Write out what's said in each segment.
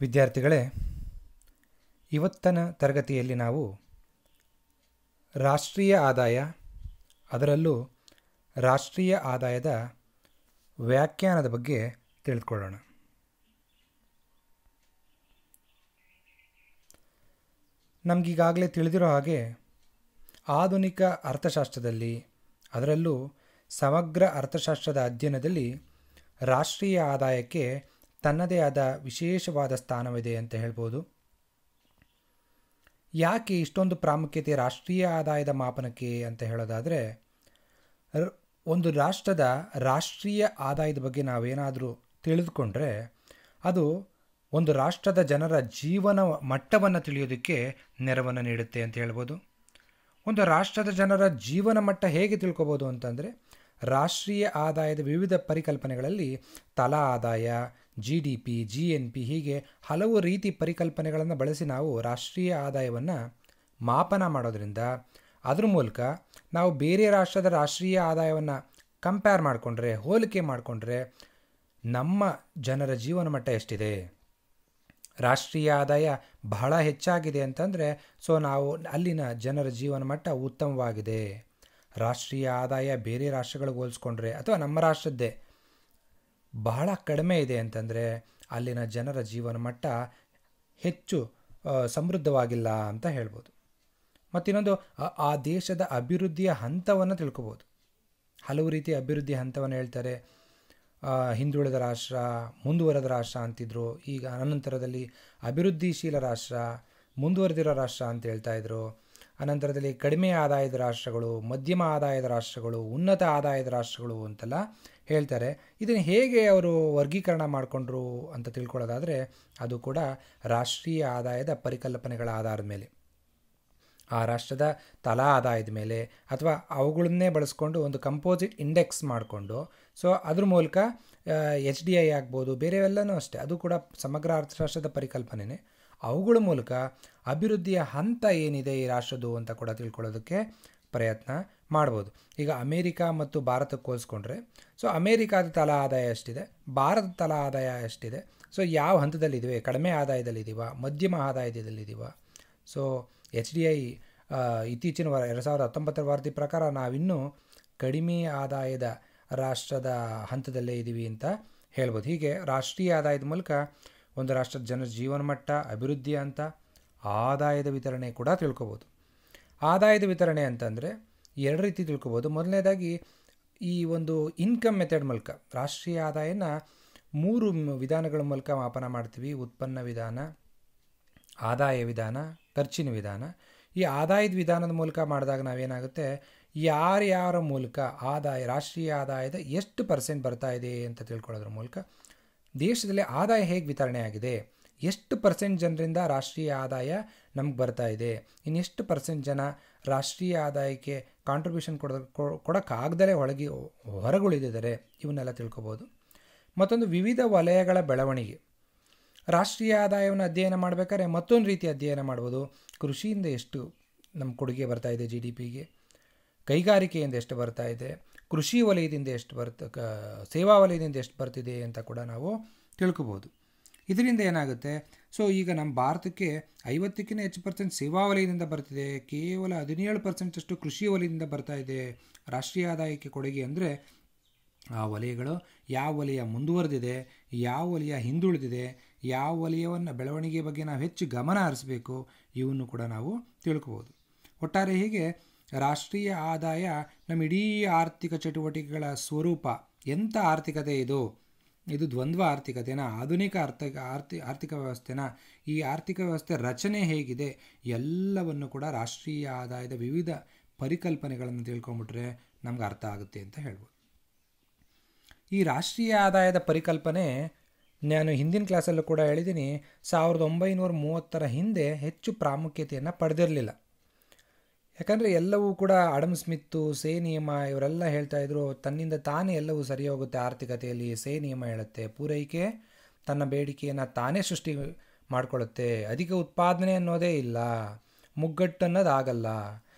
ವಿದ್ಯಾರ್ಥಿಗಳೇ, ಇವತ್ತಿನ ತರಗತಿಯಲ್ಲಿ ನಾವು ರಾಷ್ಟ್ರೀಯ ಆದಾಯ, ಅದರಲ್ಲೂ ರಾಷ್ಟ್ರೀಯ ಆದಾಯದ ವ್ಯಾಖ್ಯಾನದ ಬಗ್ಗೆ ತಿಳಿದುಕೊಳ್ಳೋಣ. ನಮಗೀಗಾಗಲೇ ತಿಳಿದಿರೋ ಹಾಗೆ ಆಧುನಿಕ ಅರ್ಥಶಾಸ್ತ್ರದಲ್ಲಿ, ಅದರಲ್ಲೂ ಸಮಗ್ರ ಅರ್ಥಶಾಸ್ತ್ರದ ಅಧ್ಯಯನದಲ್ಲಿ ರಾಷ್ಟ್ರೀಯ ಆದಾಯಕ್ಕೆ ತನ್ನದೇ ಆದ ವಿಶೇಷವಾದ ಸ್ಥಾನವಿದೆ ಅಂತ ಹೇಳ್ಬೋದು. ಯಾಕೆ ಇಷ್ಟೊಂದು ಪ್ರಾಮುಖ್ಯತೆ ರಾಷ್ಟ್ರೀಯ ಆದಾಯದ ಮಾಪನಕ್ಕೆ ಅಂತ ಹೇಳೋದಾದರೆ, ಒಂದು ರಾಷ್ಟ್ರದ ರಾಷ್ಟ್ರೀಯ ಆದಾಯದ ಬಗ್ಗೆ ನಾವೇನಾದರೂ ತಿಳಿದುಕೊಂಡ್ರೆ ಅದು ಒಂದು ರಾಷ್ಟ್ರದ ಜನರ ಜೀವನ ಮಟ್ಟವನ್ನು ತಿಳಿಯೋದಕ್ಕೆ ನೆರವನ್ನು ನೀಡುತ್ತೆ ಅಂತ ಹೇಳ್ಬೋದು. ಒಂದು ರಾಷ್ಟ್ರದ ಜನರ ಜೀವನ ಮಟ್ಟ ಹೇಗೆ ತಿಳ್ಕೊಬೋದು ಅಂತಂದರೆ, ರಾಷ್ಟ್ರೀಯ ಆದಾಯದ ವಿವಿಧ ಪರಿಕಲ್ಪನೆಗಳಲ್ಲಿ ತಲಾ ಆದಾಯ, GDP, GNP ಹೀಗೆ ಹಲವು ರೀತಿ ಪರಿಕಲ್ಪನೆಗಳನ್ನು ಬಳಸಿ ನಾವು ರಾಷ್ಟ್ರೀಯ ಆದಾಯವನ್ನು ಮಾಪನ ಮಾಡೋದ್ರಿಂದ ಅದ್ರ ಮೂಲಕ ನಾವು ಬೇರೆ ರಾಷ್ಟ್ರದ ರಾಷ್ಟ್ರೀಯ ಆದಾಯವನ್ನು ಕಂಪೇರ್ ಮಾಡಿಕೊಂಡ್ರೆ, ಹೋಲಿಕೆ ಮಾಡಿಕೊಂಡ್ರೆ ನಮ್ಮ ಜನರ ಜೀವನ ಮಟ್ಟ ಎಷ್ಟಿದೆ, ರಾಷ್ಟ್ರೀಯ ಆದಾಯ ಬಹಳ ಹೆಚ್ಚಾಗಿದೆ ಅಂತಂದರೆ ನಾವು ಅಲ್ಲಿನ ಜನರ ಜೀವನ ಮಟ್ಟ ಉತ್ತಮವಾಗಿದೆ. ರಾಷ್ಟ್ರೀಯ ಆದಾಯ ಬೇರೆ ರಾಷ್ಟ್ರಗಳಿಗೆ ಹೋಲಿಸ್ಕೊಂಡ್ರೆ ಅಥವಾ ನಮ್ಮ ರಾಷ್ಟ್ರದ್ದೇ ಬಹಳ ಕಡಿಮೆ ಇದೆ ಅಂತಂದರೆ ಅಲ್ಲಿನ ಜನರ ಜೀವನ ಮಟ್ಟ ಹೆಚ್ಚು ಸಮೃದ್ಧವಾಗಿಲ್ಲ ಅಂತ ಹೇಳ್ಬೋದು. ಮತ್ತಿನ್ನೊಂದು, ಆ ದೇಶದ ಅಭಿವೃದ್ಧಿಯ ಹಂತವನ್ನು ತಿಳ್ಕೊಬೋದು. ಹಲವು ರೀತಿಯ ಅಭಿವೃದ್ಧಿಯ ಹಂತವನ್ನು ಹೇಳ್ತಾರೆ. ಹಿಂದುಳಿದ ರಾಷ್ಟ್ರ, ಮುಂದುವರೆದ ರಾಷ್ಟ್ರ ಅಂತಿದ್ರು. ಈಗ ಅನಂತರದಲ್ಲಿ ಅಭಿವೃದ್ಧಿಶೀಲ ರಾಷ್ಟ್ರ, ಮುಂದುವರೆದಿರೋ ರಾಷ್ಟ್ರ ಅಂತ ಹೇಳ್ತಾಯಿದ್ರು. ಅನಂತರದಲ್ಲಿ ಕಡಿಮೆ ಆದಾಯದ ರಾಷ್ಟ್ರಗಳು, ಮಧ್ಯಮ ಆದಾಯದ ರಾಷ್ಟ್ರಗಳು, ಉನ್ನತ ಆದಾಯದ ರಾಷ್ಟ್ರಗಳು ಅಂತೆಲ್ಲ ಹೇಳ್ತಾರೆ. ಇದನ್ನು ಹೇಗೆ ಅವರು ವರ್ಗೀಕರಣ ಮಾಡಿಕೊಂಡ್ರು ಅಂತ ತಿಳ್ಕೊಳ್ಳೋದಾದರೆ ಅದು ಕೂಡ ರಾಷ್ಟ್ರೀಯ ಆದಾಯದ ಪರಿಕಲ್ಪನೆಗಳ ಆಧಾರದ ಮೇಲೆ, ಆ ರಾಷ್ಟ್ರದ ತಲಾ ಆದಾಯದ ಮೇಲೆ, ಅಥವಾ ಅವುಗಳನ್ನೇ ಬಳಸ್ಕೊಂಡು ಒಂದು ಕಂಪೋಸಿಟ್ ಇಂಡೆಕ್ಸ್ ಮಾಡಿಕೊಂಡು ಅದ್ರ ಮೂಲಕ HDI ಆಗ್ಬೋದು, ಬೇರೆವೆಲ್ಲನೂ ಅಷ್ಟೇ, ಅದು ಕೂಡ ಸಮಗ್ರ ಅರ್ಥಶಾಸ್ತ್ರದ ಪರಿಕಲ್ಪನೆಯೇ. ಅವುಗಳ ಮೂಲಕ ಅಭಿವೃದ್ಧಿಯ ಹಂತ ಏನಿದೆ ಈ ರಾಷ್ಟ್ರದ್ದು ಅಂತ ಕೂಡ ತಿಳ್ಕೊಳ್ಳೋದಕ್ಕೆ ಪ್ರಯತ್ನ ಮಾಡ್ಬೋದು. ಈಗ ಅಮೇರಿಕಾ ಮತ್ತು ಭಾರತಕ್ಕೆ ಹೋಲಿಸ್ಕೊಂಡ್ರೆ ಅಮೇರಿಕಾದ ತಲಾ ಆದಾಯ ಎಷ್ಟಿದೆ, ಭಾರತದ ತಲಾ ಆದಾಯ ಎಷ್ಟಿದೆ, ಯಾವ ಹಂತದಲ್ಲಿದ್ದೀವಿ, ಕಡಿಮೆ ಆದಾಯದಲ್ಲಿದ್ದೀವ, ಮಧ್ಯಮ ಆದಾಯದಲ್ಲಿದ್ದೀವ. HDI ಇತ್ತೀಚಿನ 2019 ವರದಿ ಪ್ರಕಾರ ನಾವಿನ್ನೂ ಕಡಿಮೆ ಆದಾಯದ ರಾಷ್ಟ್ರದ ಹಂತದಲ್ಲೇ ಇದ್ದೀವಿ ಅಂತ ಹೇಳ್ಬೋದು. ಹೀಗೆ ರಾಷ್ಟ್ರೀಯ ಆದಾಯದ ಮೂಲಕ ಒಂದು ರಾಷ್ಟ್ರದ ಜನರ ಜೀವನ ಮಟ್ಟ, ಅಭಿವೃದ್ಧಿ ಅಂತ, ಆದಾಯದ ವಿತರಣೆ ಕೂಡ ತಿಳ್ಕೊಬೋದು. ಆದಾಯದ ವಿತರಣೆ ಅಂತಂದರೆ ಎರಡು ರೀತಿ ತಿಳ್ಕೊಬೋದು. ಮೊದಲನೇದಾಗಿ ಈ ಒಂದು ಇನ್ಕಮ್ ಮೆಥಡ್ ಮೂಲಕ ರಾಷ್ಟ್ರೀಯ ಆದಾಯನ 3 ವಿಧಾನಗಳ ಮೂಲಕ ಮಾಪನ ಮಾಡ್ತೀವಿ. ಉತ್ಪನ್ನ ವಿಧಾನ, ಆದಾಯ ವಿಧಾನ, ಖರ್ಚಿನ ವಿಧಾನ. ಈ ಆದಾಯದ ವಿಧಾನದ ಮೂಲಕ ಮಾಡಿದಾಗ ನಾವೇನಾಗುತ್ತೆ, ಯಾರ್ಯಾರ ಮೂಲಕ ರಾಷ್ಟ್ರೀಯ ಆದಾಯದ ಎಷ್ಟು % ಬರ್ತಾ ಇದೆ ಅಂತ ತಿಳ್ಕೊಳ್ಳೋದ್ರ ಮೂಲಕ ದೇಶದಲ್ಲಿ ಆದಾಯ ಹೇಗೆ ವಿತರಣೆ ಆಗಿದೆ, ಎಷ್ಟು % ಜನರಿಂದ ರಾಷ್ಟ್ರೀಯ ಆದಾಯ ನಮ್ಗೆ ಬರ್ತಾ ಇದೆ, ಇನ್ನೆಷ್ಟು % ಜನ ರಾಷ್ಟ್ರೀಯ ಆದಾಯಕ್ಕೆ ಕಾಂಟ್ರಿಬ್ಯೂಷನ್ ಕೊಡೋಕ್ಕಾಗ್ದಲೇ ಹೊರಗುಳಿದಿದ್ದಾರೆ, ಇವನ್ನೆಲ್ಲ ತಿಳ್ಕೊಬೋದು. ಮತ್ತೊಂದು, ವಿವಿಧ ವಲಯಗಳ ಬೆಳವಣಿಗೆ. ರಾಷ್ಟ್ರೀಯ ಆದಾಯವನ್ನು ಅಧ್ಯಯನ ಮಾಡಬೇಕಾದ್ರೆ ಮತ್ತೊಂದು ರೀತಿ ಅಧ್ಯಯನ ಮಾಡ್ಬೋದು. ಕೃಷಿಯಿಂದ ಎಷ್ಟು ನಮ್ಮ ಕೊಡುಗೆ ಬರ್ತಾ ಇದೆ GDPಗೆ, ಕೈಗಾರಿಕೆಯಿಂದ ಎಷ್ಟು ಬರ್ತಾ ಇದೆ, ಕೃಷಿ ವಲಯದಿಂದ ಎಷ್ಟು ಸೇವಾ ವಲಯದಿಂದ ಎಷ್ಟು ಬರ್ತಿದೆ ಅಂತ ಕೂಡ ನಾವು ತಿಳ್ಕೊಬೋದು. ಇದರಿಂದ ಏನಾಗುತ್ತೆ, ಈಗ ನಮ್ಮ ಭಾರತಕ್ಕೆ 50ಕ್ಕಿಂತ ಹೆಚ್ಚು % ಸೇವಾ ವಲಯದಿಂದ ಬರ್ತಿದೆ, ಕೇವಲ 17% ಅಷ್ಟು ಕೃಷಿ ವಲಯದಿಂದ ಬರ್ತಾ ಇದೆ ರಾಷ್ಟ್ರೀಯ ಆದಾಯಕ್ಕೆ ಕೊಡುಗೆ. ಅಂದರೆ ಆ ವಲಯಗಳು ಯಾವ ವಲಯ ಮುಂದುವರೆದಿದೆ, ಯಾವ ವಲಯ ಹಿಂದುಳಿದಿದೆ, ಯಾವ ವಲಯವನ್ನು ಬೆಳವಣಿಗೆ ಬಗ್ಗೆ ನಾವು ಹೆಚ್ಚು ಗಮನ ಹರಿಸಬೇಕು, ಇವನ್ನು ಕೂಡ ನಾವು ತಿಳ್ಕೊಬೋದು. ಒಟ್ಟಾರೆ ಹೀಗೆ ರಾಷ್ಟ್ರೀಯ ಆದಾಯ ನಮ್ಮ ಇಡೀ ಆರ್ಥಿಕ ಚಟುವಟಿಕೆಗಳ ಸ್ವರೂಪ. ಎಂಥ ಆರ್ಥಿಕತೆ ಇದು ದ್ವಂದ್ವ ಆರ್ಥಿಕತೆನ, ಆಧುನಿಕ ಆರ್ಥಿಕ ವ್ಯವಸ್ಥೆನ, ಈ ಆರ್ಥಿಕ ವ್ಯವಸ್ಥೆ ರಚನೆ ಹೇಗಿದೆ, ಎಲ್ಲವನ್ನು ಕೂಡ ರಾಷ್ಟ್ರೀಯ ಆದಾಯದ ವಿವಿಧ ಪರಿಕಲ್ಪನೆಗಳನ್ನು ತಿಳ್ಕೊಂಬಿಟ್ರೆ ನಮ್ಗೆ ಅರ್ಥ ಆಗುತ್ತೆ ಅಂತ ಹೇಳ್ಬೋದು. ಈ ರಾಷ್ಟ್ರೀಯ ಆದಾಯದ ಪರಿಕಲ್ಪನೆ ನಾನು ಹಿಂದಿನ ಕ್ಲಾಸಲ್ಲೂ ಕೂಡ ಹೇಳಿದ್ದೀನಿ, 1930 ಹಿಂದೆ ಹೆಚ್ಚು ಪ್ರಾಮುಖ್ಯತೆಯನ್ನು ಪಡೆದಿರಲಿಲ್ಲ. ಯಾಕಂದರೆ ಎಲ್ಲವೂ ಕೂಡ ಆಡಮ್ ಸ್ಮಿತ್ತು, ಸೇ ನಿಯಮ ಇವರೆಲ್ಲ ಹೇಳ್ತಾಯಿದ್ರು, ತನ್ನಿಂದ ತಾನೇ ಎಲ್ಲವೂ ಸರಿ ಹೋಗುತ್ತೆ ಆರ್ಥಿಕತೆಯಲ್ಲಿ. ಸೇ ನಿಯಮ ಹೇಳುತ್ತೆ, ಪೂರೈಕೆ ತನ್ನ ಬೇಡಿಕೆಯನ್ನು ತಾನೇ ಸೃಷ್ಟಿ ಮಾಡಿಕೊಳ್ಳುತ್ತೆ, ಅಧಿಕ ಉತ್ಪಾದನೆ ಅನ್ನೋದೇ ಇಲ್ಲ, ಮುಗ್ಗಟ್ಟು ಅನ್ನೋದಾಗಲ್ಲ.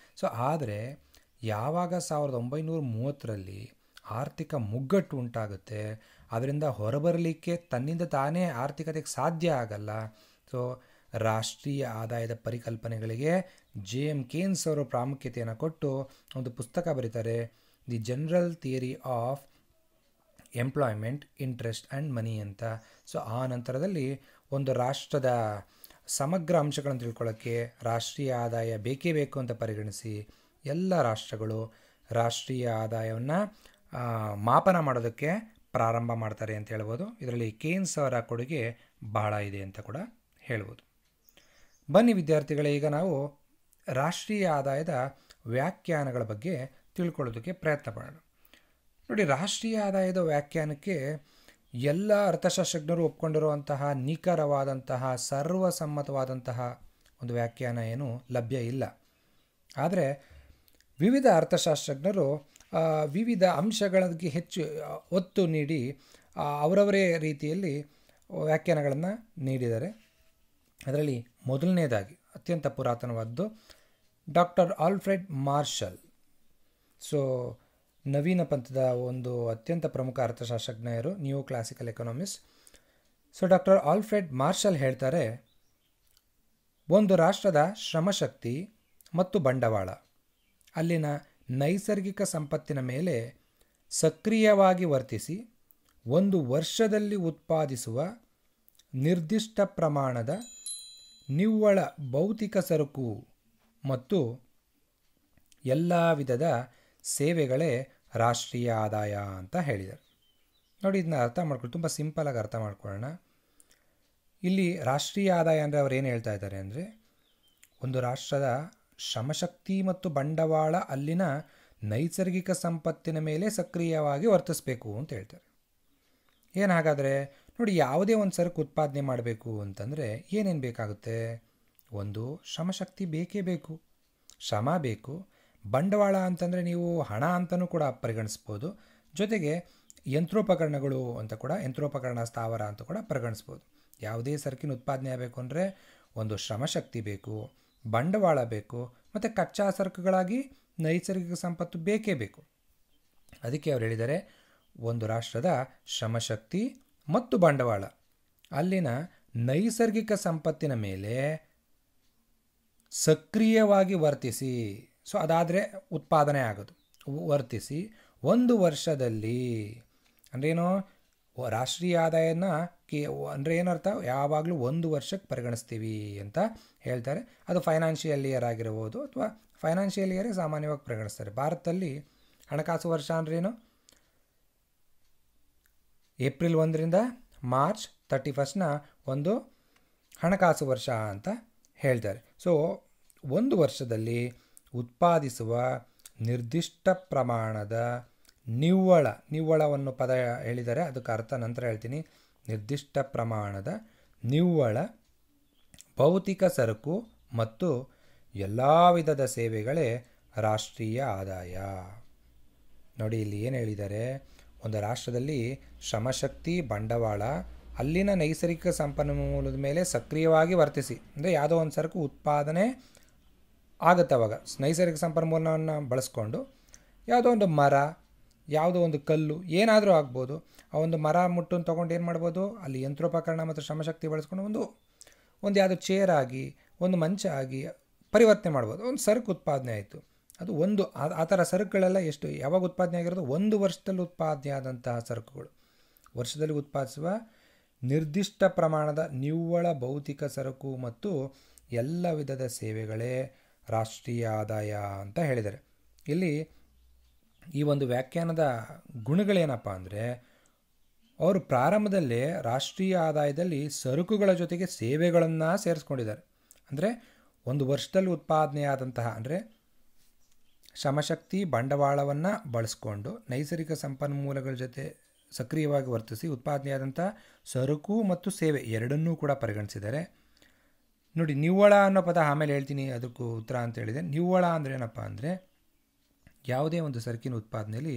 ಆದರೆ ಯಾವಾಗ 1930ರಲ್ಲಿ ಆರ್ಥಿಕ ಮುಗ್ಗಟ್ಟು ಉಂಟಾಗುತ್ತೆ, ಅದರಿಂದ ಹೊರಬರಲಿಕ್ಕೆ ತನ್ನಿಂದ ತಾನೇ ಆರ್ಥಿಕತೆಗೆ ಸಾಧ್ಯ ಆಗಲ್ಲ. ಸೊ ರಾಷ್ಟ್ರೀಯ ಆದಾಯದ ಪರಿಕಲ್ಪನೆಗಳಿಗೆ JM ಕೇನ್ಸ್ ಅವರು ಪ್ರಾಮುಖ್ಯತೆಯನ್ನು ಕೊಟ್ಟು ಒಂದು ಪುಸ್ತಕ ಬರೀತಾರೆ, the general theory of employment, interest and ಮನಿ ಅಂತ. ಸೊ ಆ ನಂತರದಲ್ಲಿ ಒಂದು ರಾಷ್ಟ್ರದ ಸಮಗ್ರ ಅಂಶಗಳನ್ನು ತಿಳ್ಕೊಳ್ಳೋಕ್ಕೆ ರಾಷ್ಟ್ರೀಯ ಆದಾಯ ಬೇಕೇ ಬೇಕು ಅಂತ ಪರಿಗಣಿಸಿ ಎಲ್ಲ ರಾಷ್ಟ್ರಗಳು ರಾಷ್ಟ್ರೀಯ ಆದಾಯವನ್ನು ಮಾಪನ ಮಾಡೋದಕ್ಕೆ ಪ್ರಾರಂಭ ಮಾಡ್ತಾರೆ ಅಂತ ಹೇಳ್ಬೋದು. ಇದರಲ್ಲಿ ಕೇನ್ಸ್ ಅವರ ಕೊಡುಗೆ ಬಹಳ ಇದೆ ಅಂತ ಕೂಡ ಹೇಳ್ಬೋದು. ಬನ್ನಿ ವಿದ್ಯಾರ್ಥಿಗಳೇ, ಈಗ ನಾವು ರಾಷ್ಟ್ರೀಯ ಆದಾಯದ ವ್ಯಾಖ್ಯಾನಗಳ ಬಗ್ಗೆ ತಿಳ್ಕೊಳ್ಳೋದಕ್ಕೆ ಪ್ರಯತ್ನ ಪಡೋಣ. ನೋಡಿ, ರಾಷ್ಟ್ರೀಯ ಆದಾಯದ ವ್ಯಾಖ್ಯಾನಕ್ಕೆ ಎಲ್ಲ ಅರ್ಥಶಾಸ್ತ್ರಜ್ಞರು ಒಪ್ಕೊಂಡಿರುವಂತಹ ನಿಖರವಾದಂತಹ ಸರ್ವಸಮ್ಮತವಾದಂತಹ ಒಂದು ವ್ಯಾಖ್ಯಾನ ಏನು ಲಭ್ಯ ಇಲ್ಲ. ಆದರೆ ವಿವಿಧ ಅರ್ಥಶಾಸ್ತ್ರಜ್ಞರು ವಿವಿಧ ಅಂಶಗಳಿಗೆ ಹೆಚ್ಚು ಒತ್ತು ನೀಡಿ ಅವರವರೇ ರೀತಿಯಲ್ಲಿ ವ್ಯಾಖ್ಯಾನಗಳನ್ನು ನೀಡಿದ್ದಾರೆ. ಅದರಲ್ಲಿ ಮೊದಲನೇದಾಗಿ ಅತ್ಯಂತ ಪುರಾತನವಾದ್ದು ಡಾಕ್ಟರ್ ಆಲ್ಫ್ರೆಡ್ ಮಾರ್ಷಲ್. ಸೊ ನವೀನ ಪಂಥದ ಒಂದು ಅತ್ಯಂತ ಪ್ರಮುಖ ಅರ್ಥಶಾಸ್ತ್ರಜ್ಞರು, new classical economist. So doctor Alfred marshal ಹೇಳ್ತಾರೆ, ಒಂದು ರಾಷ್ಟ್ರದ ಶ್ರಮಶಕ್ತಿ ಮತ್ತು ಬಂಡವಾಳ ಅಲ್ಲಿನ ನೈಸರ್ಗಿಕ ಸಂಪತ್ತಿನ ಮೇಲೆ ಸಕ್ರಿಯವಾಗಿ ವರ್ತಿಸಿ ಒಂದು ವರ್ಷದಲ್ಲಿ ಉತ್ಪಾದಿಸುವ ನಿರ್ದಿಷ್ಟ ಪ್ರಮಾಣದ ನಿವ್ವಳ ಭೌತಿಕ ಸರಕು ಮತ್ತು ಎಲ್ಲ ವಿಧದ ಸೇವೆಗಳೇ ರಾಷ್ಟ್ರೀಯ ಆದಾಯ ಅಂತ ಹೇಳಿದರು. ನೋಡಿ, ಇದನ್ನ ಅರ್ಥ ಮಾಡ್ಕೊಳ್ಳಿ, ತುಂಬ ಸಿಂಪಲಾಗಿ ಅರ್ಥ ಮಾಡ್ಕೊಳ್ಳೋಣ. ಇಲ್ಲಿ ರಾಷ್ಟ್ರೀಯ ಆದಾಯ ಅಂದರೆ ಅವ್ರು ಏನು ಹೇಳ್ತಾ ಇದ್ದಾರೆ ಅಂದರೆ, ಒಂದು ರಾಷ್ಟ್ರದ ಶ್ರಮಶಕ್ತಿ ಮತ್ತು ಬಂಡವಾಳ ಅಲ್ಲಿನ ನೈಸರ್ಗಿಕ ಸಂಪತ್ತಿನ ಮೇಲೆ ಸಕ್ರಿಯವಾಗಿ ವರ್ತಿಸಬೇಕು ಅಂತ ಹೇಳ್ತಾರೆ. ಏನು ಹಾಗಾದರೆ ನೋಡಿ, ಯಾವುದೇ ಒಂದು ಸರಕು ಉತ್ಪಾದನೆ ಮಾಡಬೇಕು ಅಂತಂದರೆ ಏನೇನು ಬೇಕಾಗುತ್ತೆ? ಒಂದು ಶ್ರಮಶಕ್ತಿ ಬೇಕೇ ಬೇಕು, ಶ್ರಮ ಬೇಕು. ಬಂಡವಾಳ ಅಂತಂದರೆ ನೀವು ಹಣ ಅಂತಲೂ ಕೂಡ ಪರಿಗಣಿಸ್ಬೋದು. ಜೊತೆಗೆ ಯಂತ್ರೋಪಕರಣಗಳು ಅಂತ ಕೂಡ, ಯಂತ್ರೋಪಕರಣ ಸ್ಥಾವರ ಅಂತ ಕೂಡ ಪರಿಗಣಿಸ್ಬೋದು. ಯಾವುದೇ ಸರಕಿನ ಉತ್ಪಾದನೆ ಆಗಬೇಕು ಅಂದರೆ ಒಂದು ಶ್ರಮಶಕ್ತಿ ಬೇಕು, ಬಂಡವಾಳ ಬೇಕು, ಮತ್ತು ಕಚ್ಚಾ ಸರಕುಗಳಾಗಿ ನೈಸರ್ಗಿಕ ಸಂಪತ್ತು ಬೇಕೇ ಬೇಕು. ಅದಕ್ಕೆ ಅವ್ರು ಹೇಳಿದ್ದಾರೆ, ಒಂದು ರಾಷ್ಟ್ರದ ಶ್ರಮಶಕ್ತಿ ಮತ್ತು ಬಂಡವಾಳ ಅಲ್ಲಿನ ನೈಸರ್ಗಿಕ ಸಂಪತ್ತಿನ ಮೇಲೆ ಸಕ್ರಿಯವಾಗಿ ವರ್ತಿಸಿ. ಸೊ ಅದಾದರೆ ಉತ್ಪಾದನೆ ಆಗೋದು, ವರ್ತಿಸಿ ಒಂದು ವರ್ಷದಲ್ಲಿ. ಅಂದ್ರೇನು? ರಾಷ್ಟ್ರೀಯ ಆದಾಯನ ಅಂದರೆ ಏನರ್ಥ? ಯಾವಾಗಲೂ ಒಂದು ವರ್ಷಕ್ಕೆ ಪರಿಗಣಿಸ್ತೀವಿ ಅಂತ ಹೇಳ್ತಾರೆ. ಅದು ಫೈನಾನ್ಷಿಯಲ್ ಇಯರ್ ಆಗಿರ್ಬೋದು, ಅಥವಾ ಫೈನಾನ್ಷಿಯಲ್ ಇಯರೇ ಸಾಮಾನ್ಯವಾಗಿ ಪರಿಗಣಿಸ್ತಾರೆ. ಭಾರತದಲ್ಲಿ ಹಣಕಾಸು ವರ್ಷ ಅಂದ್ರೇನು? ಏಪ್ರಿಲ್ 1ರಿಂದ ಮಾರ್ಚ್ 31ನ ಒಂದು ಹಣಕಾಸು ವರ್ಷ ಅಂತ ಹೇಳ್ತಾರೆ. ಸೊ ಒಂದು ವರ್ಷದಲ್ಲಿ ಉತ್ಪಾದಿಸುವ ನಿರ್ದಿಷ್ಟ ಪ್ರಮಾಣದ ನಿವ್ವಳವನ್ನು ಪದ ಹೇಳಿದರೆ ಅದಕ್ಕೆ ಅರ್ಥ ನಂತರ ಹೇಳ್ತೀನಿ. ನಿರ್ದಿಷ್ಟ ಪ್ರಮಾಣದ ನಿವ್ವಳ ಭೌತಿಕ ಸರಕು ಮತ್ತು ಎಲ್ಲ ವಿಧದ ಸೇವೆಗಳೇ ರಾಷ್ಟ್ರೀಯ ಆದಾಯ. ನೋಡಿ, ಇಲ್ಲಿ ಏನು ಹೇಳಿದ್ದಾರೆ? ಒಂದು ರಾಷ್ಟ್ರದಲ್ಲಿ ಶ್ರಮಶಕ್ತಿ, ಬಂಡವಾಳ ಅಲ್ಲಿನ ನೈಸರ್ಗಿಕ ಸಂಪನ್ಮೂಲದ ಮೇಲೆ ಸಕ್ರಿಯವಾಗಿ ವರ್ತಿಸಿ. ಅಂದರೆ ಯಾವುದೋ ಒಂದು ಸರಕು ಉತ್ಪಾದನೆ ಆಗುತ್ತೆ, ಅವಾಗ ನೈಸರ್ಗಿಕ ಸಂಪನ್ಮೂಲವನ್ನು ಬಳಸ್ಕೊಂಡು ಯಾವುದೋ ಒಂದು ಮರ, ಯಾವುದೋ ಒಂದು ಕಲ್ಲು, ಏನಾದರೂ ಆಗ್ಬೋದು. ಆ ಒಂದು ಮರ ಮುಟ್ಟನ್ನು ತೊಗೊಂಡು ಏನು ಮಾಡ್ಬೋದು? ಅಲ್ಲಿ ಯಂತ್ರೋಪಕರಣ ಮತ್ತು ಶ್ರಮಶಕ್ತಿ ಬಳಸ್ಕೊಂಡು ಒಂದು ಯಾವುದೋ ಚೇರ್ ಆಗಿ, ಒಂದು ಮಂಚ ಆಗಿ ಪರಿವರ್ತನೆ ಮಾಡ್ಬೋದು. ಒಂದು ಸರಕು ಉತ್ಪಾದನೆ ಆಯಿತು. ಅದು ಒಂದು ಆ ಥರ ಸರಕುಗಳೆಲ್ಲ ಯಾವಾಗ ಉತ್ಪಾದನೆ ಆಗಿರೋದು? ಒಂದು ವರ್ಷದಲ್ಲಿ ಉತ್ಪಾದನೆ ಆದಂತಹ ಸರಕುಗಳು. ವರ್ಷದಲ್ಲಿ ಉತ್ಪಾದಿಸುವ ನಿರ್ದಿಷ್ಟ ಪ್ರಮಾಣದ ನಿವ್ವಳ ಭೌತಿಕ ಸರಕು ಮತ್ತು ಎಲ್ಲ ವಿಧದ ಸೇವೆಗಳೇ ರಾಷ್ಟ್ರೀಯ ಆದಾಯ ಅಂತ ಹೇಳಿದ್ದಾರೆ. ಇಲ್ಲಿ ಈ ಒಂದು ವ್ಯಾಖ್ಯಾನದ ಗುಣಗಳೇನಪ್ಪ ಅಂದರೆ, ಅವರು ಪ್ರಾರಂಭದಲ್ಲೇ ರಾಷ್ಟ್ರೀಯ ಆದಾಯದಲ್ಲಿ ಸರಕುಗಳ ಜೊತೆಗೆ ಸೇವೆಗಳನ್ನು ಸೇರಿಸ್ಕೊಂಡಿದ್ದಾರೆ. ಅಂದರೆ ಒಂದು ವರ್ಷದಲ್ಲಿ ಉತ್ಪಾದನೆಯಾದಂತಹ, ಅಂದರೆ ಶ್ರಮಶಕ್ತಿ, ಬಂಡವಾಳವನ್ನು ಬಳಸ್ಕೊಂಡು ನೈಸರ್ಗಿಕ ಸಂಪನ್ಮೂಲಗಳ ಜೊತೆ ಸಕ್ರಿಯವಾಗಿ ವರ್ತಿಸಿ ಉತ್ಪಾದನೆಯಾದಂಥ ಸರಕು ಮತ್ತು ಸೇವೆ ಎರಡನ್ನೂ ಕೂಡ ಪರಿಗಣಿಸಿದ್ದಾರೆ. ನೋಡಿ, ನಿವ್ವಳ ಅನ್ನೋ ಪದ ಆಮೇಲೆ ಹೇಳ್ತೀನಿ, ಅದಕ್ಕೂ ಉತ್ತರ ಅಂತ ಹೇಳಿದೆ. ನಿವ್ವಳ ಅಂದರೆ ಏನಪ್ಪ ಅಂದರೆ, ಯಾವುದೇ ಒಂದು ಸರಕಿನ ಉತ್ಪಾದನೆಯಲ್ಲಿ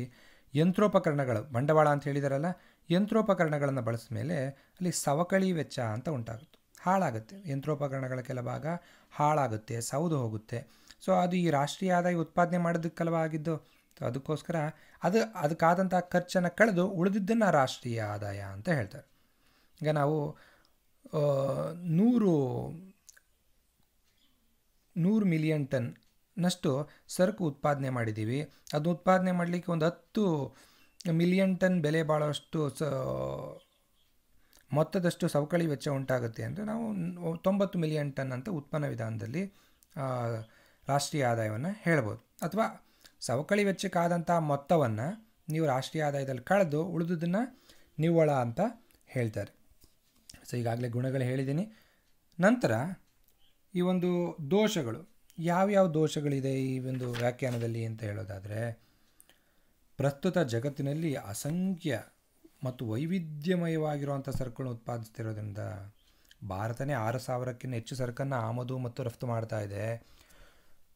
ಯಂತ್ರೋಪಕರಣಗಳು, ಬಂಡವಾಳ ಅಂತ ಹೇಳಿದಾರಲ್ಲ, ಯಂತ್ರೋಪಕರಣಗಳನ್ನು ಬಳಸಿದ ಮೇಲೆ ಅಲ್ಲಿ ಸವಕಳಿ ವೆಚ್ಚ ಅಂತ ಉಂಟಾಗುತ್ತೆ, ಹಾಳಾಗುತ್ತೆ. ಯಂತ್ರೋಪಕರಣಗಳ ಕೆಲ ಭಾಗ ಹಾಳಾಗುತ್ತೆ, ಸೌದು ಹೋಗುತ್ತೆ. ಸೊ ಅದು ಈ ರಾಷ್ಟ್ರೀಯ ಆದಾಯ ಉತ್ಪಾದನೆ ಮಾಡೋದಕ್ಕಲ್ವ ಆಗಿದ್ದು. ಅದಕ್ಕೋಸ್ಕರ ಅದಕ್ಕಾದಂಥ ಖರ್ಚನ್ನು ಕಳೆದು ಉಳಿದಿದ್ದನ್ನು ರಾಷ್ಟ್ರೀಯ ಆದಾಯ ಅಂತ ಹೇಳ್ತಾರೆ. ಈಗ ನಾವು 100 ಮಿಲಿಯನ್ ಟನ್ನಷ್ಟು ಸರಕು ಉತ್ಪಾದನೆ ಮಾಡಿದ್ದೀವಿ. ಅದು ಉತ್ಪಾದನೆ ಮಾಡಲಿಕ್ಕೆ ಒಂದು 10 ಮಿಲಿಯನ್ ಟನ್ ಬೆಲೆ ಬಾಳುವಷ್ಟು ಮೊತ್ತದಷ್ಟು ಸವಕಳಿ ವೆಚ್ಚ ಉಂಟಾಗುತ್ತೆ ಅಂದರೆ ನಾವು 90 ಮಿಲಿಯನ್ ಟನ್ ಅಂತ ಉತ್ಪನ್ನ ವಿಧಾನದಲ್ಲಿ ರಾಷ್ಟ್ರೀಯ ಆದಾಯವನ್ನು ಹೇಳ್ಬೋದು. ಅಥವಾ ಸವಕಳಿ ವೆಚ್ಚಕ್ಕಾದಂಥ ಮೊತ್ತವನ್ನು ನೀವು ರಾಷ್ಟ್ರೀಯ ಆದಾಯದಲ್ಲಿ ಕಳೆದು ಉಳಿದುದನ್ನು ನಿವ್ವಳ ಅಂತ ಹೇಳ್ತಾರೆ. ಸೊ ಈಗಾಗಲೇ ಗುಣಗಳು ಹೇಳಿದ್ದೀನಿ. ನಂತರ ಈ ಒಂದು ದೋಷಗಳು, ಯಾವ್ಯಾವ ದೋಷಗಳಿದೆ ಈ ಒಂದು ವ್ಯಾಖ್ಯಾನದಲ್ಲಿ ಅಂತ ಹೇಳೋದಾದರೆ, ಪ್ರಸ್ತುತ ಜಗತ್ತಿನಲ್ಲಿ ಅಸಂಖ್ಯ ಮತ್ತು ವೈವಿಧ್ಯಮಯವಾಗಿರುವಂಥ ಸರಕುಗಳನ್ನು ಉತ್ಪಾದಿಸ್ತಿರೋದ್ರಿಂದ ಭಾರತನೇ 6,000ಕ್ಕಿಂತ ಹೆಚ್ಚು ಸರಕನ್ನು ಆಮದು ಮತ್ತು ರಫ್ತು ಮಾಡ್ತಾ ಇದೆ.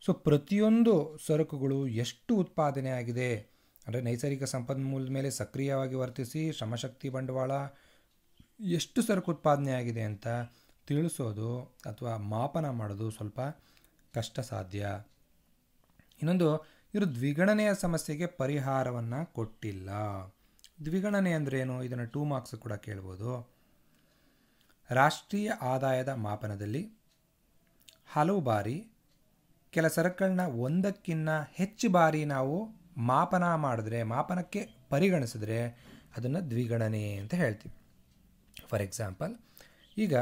ಸೊ ಪ್ರತಿಯೊಂದು ಸರಕುಗಳು ಎಷ್ಟು ಉತ್ಪಾದನೆ ಆಗಿದೆ ಅಂದರೆ ನೈಸರ್ಗಿಕ ಸಂಪನ್ಮೂಲದ ಮೇಲೆ ಸಕ್ರಿಯವಾಗಿ ವರ್ತಿಸಿ ಶ್ರಮಶಕ್ತಿ ಬಂಡವಾಳ ಎಷ್ಟು ಸರಕು ಉತ್ಪಾದನೆ ಆಗಿದೆ ಅಂತ ತಿಳಿಸೋದು ಅಥವಾ ಮಾಪನ ಮಾಡೋದು ಸ್ವಲ್ಪ ಕಷ್ಟ ಸಾಧ್ಯ. ಇನ್ನೊಂದು, ಇವರು ದ್ವಿಗಣನೆಯ ಸಮಸ್ಯೆಗೆ ಪರಿಹಾರವನ್ನು ಕೊಟ್ಟಿಲ್ಲ. ದ್ವಿಗಣನೆ ಅಂದ್ರೇನು? ಇದನ್ನು 2 ಮಾರ್ಕ್ಸ್ ಕೂಡ ಕೇಳ್ಬೋದು. ರಾಷ್ಟ್ರೀಯ ಆದಾಯದ ಮಾಪನದಲ್ಲಿ ಹಲವು ಬಾರಿ ಕೆಲ ಸರಕುಗಳನ್ನ ಒಂದಕ್ಕಿಂತ ಹೆಚ್ಚು ಬಾರಿ ನಾವು ಮಾಪನಕ್ಕೆ ಪರಿಗಣಿಸಿದ್ರೆ ಅದನ್ನು ದ್ವಿಗಣನೆ ಅಂತ ಹೇಳ್ತೀವಿ. ಫಾರ್ ಎಕ್ಸಾಂಪಲ್, ಈಗ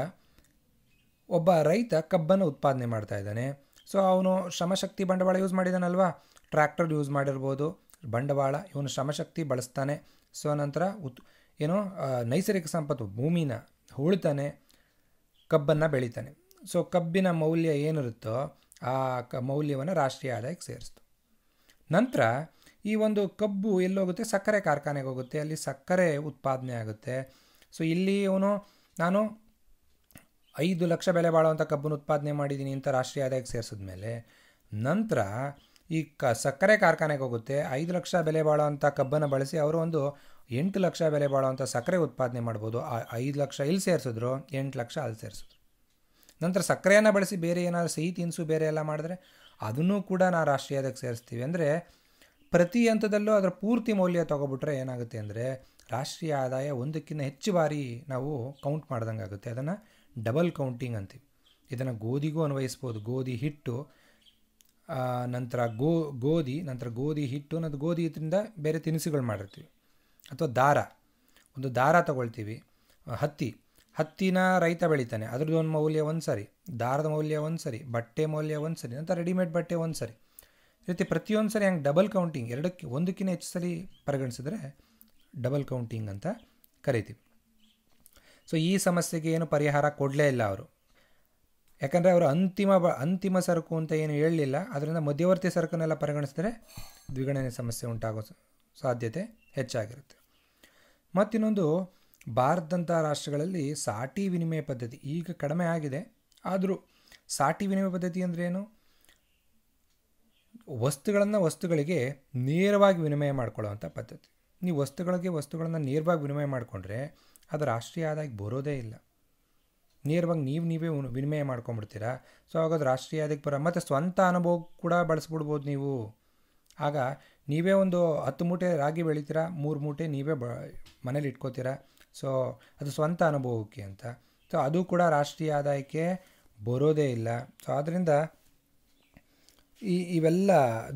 ಒಬ್ಬ ರೈತ ಕಬ್ಬನ್ನು ಉತ್ಪಾದನೆ ಮಾಡ್ತಾ ಇದ್ದಾನೆ. ಸೊ ಅವನು ಶ್ರಮಶಕ್ತಿ ಬಂಡವಾಳ ಯೂಸ್ ಮಾಡಿದಾನಲ್ವಾ, ಟ್ರ್ಯಾಕ್ಟರ್ ಯೂಸ್ ಮಾಡಿರ್ಬೋದು, ಬಂಡವಾಳ, ಇವನು ಶ್ರಮಶಕ್ತಿ ಬಳಸ್ತಾನೆ. ಸೊ ನಂತರ ನೈಸರ್ಗಿಕ ಸಂಪತ್ತು ಭೂಮಿನ ಹೂಳ್ತಾನೆ, ಕಬ್ಬನ್ನು ಬೆಳಿತಾನೆ. ಸೊ ಕಬ್ಬಿನ ಮೌಲ್ಯ ಏನಿರುತ್ತೋ ಆ ಮೌಲ್ಯವನ್ನು ರಾಷ್ಟ್ರೀಯ ಆದಾಯಕ್ಕೆ ಸೇರಿಸ್ತು. ನಂತರ ಈ ಒಂದು ಕಬ್ಬು ಎಲ್ಲೋಗುತ್ತೆ? ಸಕ್ಕರೆ ಕಾರ್ಖಾನೆಗೆ ಹೋಗುತ್ತೆ, ಅಲ್ಲಿ ಸಕ್ಕರೆ ಉತ್ಪಾದನೆ ಆಗುತ್ತೆ. ಸೊ ಇಲ್ಲಿ ನಾನು 5 ಲಕ್ಷ ಬೆಲೆ ಬಾಳುವಂಥ ಕಬ್ಬನ್ನು ಉತ್ಪಾದನೆ ಮಾಡಿದ್ದೀನಿ ಅಂತ ರಾಷ್ಟ್ರೀಯ ಆದಾಯಕ್ಕೆ ಸೇರಿಸಿದ್ಮೇಲೆ ನಂತರ ಈ ಸಕ್ಕರೆ ಕಾರ್ಖಾನೆಗೆ ಹೋಗುತ್ತೆ, 5 ಲಕ್ಷ ಬೆಲೆ ಬಾಳುವಂಥ ಕಬ್ಬನ್ನು ಬಳಸಿ ಅವರು ಒಂದು 8 ಲಕ್ಷ ಬೆಲೆ ಬಾಳುವಂಥ ಸಕ್ಕರೆ ಉತ್ಪಾದನೆ ಮಾಡ್ಬೋದು. 5 ಲಕ್ಷ ಇಲ್ಲಿ ಸೇರಿಸಿದ್ರು, 8 ಲಕ್ಷ ಅಲ್ಲಿ ಸೇರಿಸಿದ್ರು. ನಂತರ ಸಕ್ಕರೆಯನ್ನು ಬಳಸಿ ಬೇರೆ ಏನಾದರೂ ಸಿಹಿ ತಿನಿಸು ಬೇರೆ ಎಲ್ಲ ಮಾಡಿದ್ರೆ ಅದನ್ನು ಕೂಡ ನಾವು ರಾಷ್ಟ್ರೀಯ ಆದಾಯಕ್ಕೆ ಸೇರಿಸ್ತೀವಿ. ಅಂದರೆ ಪ್ರತಿ ಹಂತದಲ್ಲೂ ಅದರ ಪೂರ್ತಿ ಮೌಲ್ಯ ತೊಗೊಬಿಟ್ರೆ ಏನಾಗುತ್ತೆ ಅಂದರೆ ರಾಷ್ಟ್ರೀಯ ಆದಾಯ ಒಂದಕ್ಕಿಂತ ಹೆಚ್ಚು ಬಾರಿ ನಾವು ಕೌಂಟ್ ಮಾಡ್ದಂಗೆ ಆಗುತ್ತೆ. ಅದನ್ನು ಡಬಲ್ ಕೌಂಟಿಂಗ್ ಅಂತೀವಿ. ಇದನ್ನು ಗೋಧಿಗೂ ಅನ್ವಯಿಸ್ಬೋದು. ಗೋಧಿ ಹಿಟ್ಟು ನಂತರ ಗೋಧಿ ಹಿಟ್ಟು, ನಂತರ ಗೋಧಿ ಹಿಟ್ಟಿಂದ ಬೇರೆ ತಿನಿಸುಗಳು ಮಾಡಿರ್ತೀವಿ. ಅಥವಾ ಒಂದು ದಾರ ತೊಗೊಳ್ತೀವಿ. ಹತ್ತಿನ ರೈತ ಬೆಳಿತಾನೆ, ಅದ್ರದ್ದು ಒಂದು ಮೌಲ್ಯ ಒಂದು ಸರಿ, ದಾರದ ಮೌಲ್ಯ ಒಂದು ಸರಿ, ಬಟ್ಟೆ ಮೌಲ್ಯ ಒಂದು ಸರಿ, ನಂತರ ರೆಡಿಮೇಡ್ ಬಟ್ಟೆ ಒಂದು ಸರಿ. ಈ ರೀತಿ ಪ್ರತಿಯೊಂದು ಸರಿ ಹಂಗೆ ಡಬಲ್ ಕೌಂಟಿಂಗ್, ಒಂದಕ್ಕಿಂತ ಹೆಚ್ಚು ಸರಿ ಪರಿಗಣಿಸಿದ್ರೆ ಡಬಲ್ ಕೌಂಟಿಂಗ್ ಅಂತ ಕರಿತೀವಿ. ಸೊ ಈ ಸಮಸ್ಯೆಗೆ ಏನು ಪರಿಹಾರ ಕೊಡಲೇ ಇಲ್ಲ ಅವರು. ಯಾಕಂದರೆ ಅವರು ಅಂತಿಮ ಸರಕು ಅಂತ ಏನು ಹೇಳಲಿಲ್ಲ. ಅದರಿಂದ ಮಧ್ಯವರ್ತಿ ಸರಕನ್ನೆಲ್ಲ ಪರಿಗಣಿಸಿದ್ರೆ ದ್ವಿಗಣನೆ ಸಮಸ್ಯೆ ಉಂಟಾಗೋ ಸಾಧ್ಯತೆ ಹೆಚ್ಚಾಗಿರುತ್ತೆ. ಮತ್ತಿನ್ನೊಂದು, ಭಾರತದಂಥ ರಾಷ್ಟ್ರಗಳಲ್ಲಿ ಸಾಟಿ ವಿನಿಮಯ ಪದ್ಧತಿ ಈಗ ಕಡಿಮೆ ಆಗಿದೆ. ಆದರೂ ಸಾಟಿ ವಿನಿಮಯ ಪದ್ಧತಿ ಅಂದರೆ ಏನು? ವಸ್ತುಗಳಿಗೆ ನೇರವಾಗಿ ವಿನಿಮಯ ಮಾಡ್ಕೊಳ್ಳೋವಂಥ ಪದ್ಧತಿ. ನೀವು ವಸ್ತುಗಳನ್ನು ನೇರವಾಗಿ ವಿನಿಮಯ ಮಾಡಿಕೊಂಡ್ರೆ ಅದು ರಾಷ್ಟ್ರೀಯ ಆದಾಯಕ್ಕೆ ಬರೋದೇ ಇಲ್ಲ. ನೇರವಾಗಿ ನೀವೇ ವಿನಿಮಯ ಮಾಡ್ಕೊಂಬಿಡ್ತೀರಾ. ಸೊ ಆಗ ಅದು ರಾಷ್ಟ್ರೀಯ ಆದಾಯಕ್ಕೆ ಮತ್ತು ಸ್ವಂತ ಅನುಭವ ಕೂಡ ಬಳಸ್ಬಿಡ್ಬೋದು ನೀವು. ಆಗ ನೀವೇ ಒಂದು 10 ಮೂಟೆ ರಾಗಿ ಬೆಳಿತೀರಾ, 3 ಮೂಟೆ ನೀವೇ ಮನೇಲಿ ಇಟ್ಕೋತೀರಾ. ಸೊ ಅದು ಸ್ವಂತ ಅನುಭವಕ್ಕೆ ಅಂತ. ಸೊ ಅದು ಕೂಡ ರಾಷ್ಟ್ರೀಯ ಆದಾಯಕ್ಕೆ ಬರೋದೇ ಇಲ್ಲ. ಸೊ ಆದ್ದರಿಂದ ಇವೆಲ್ಲ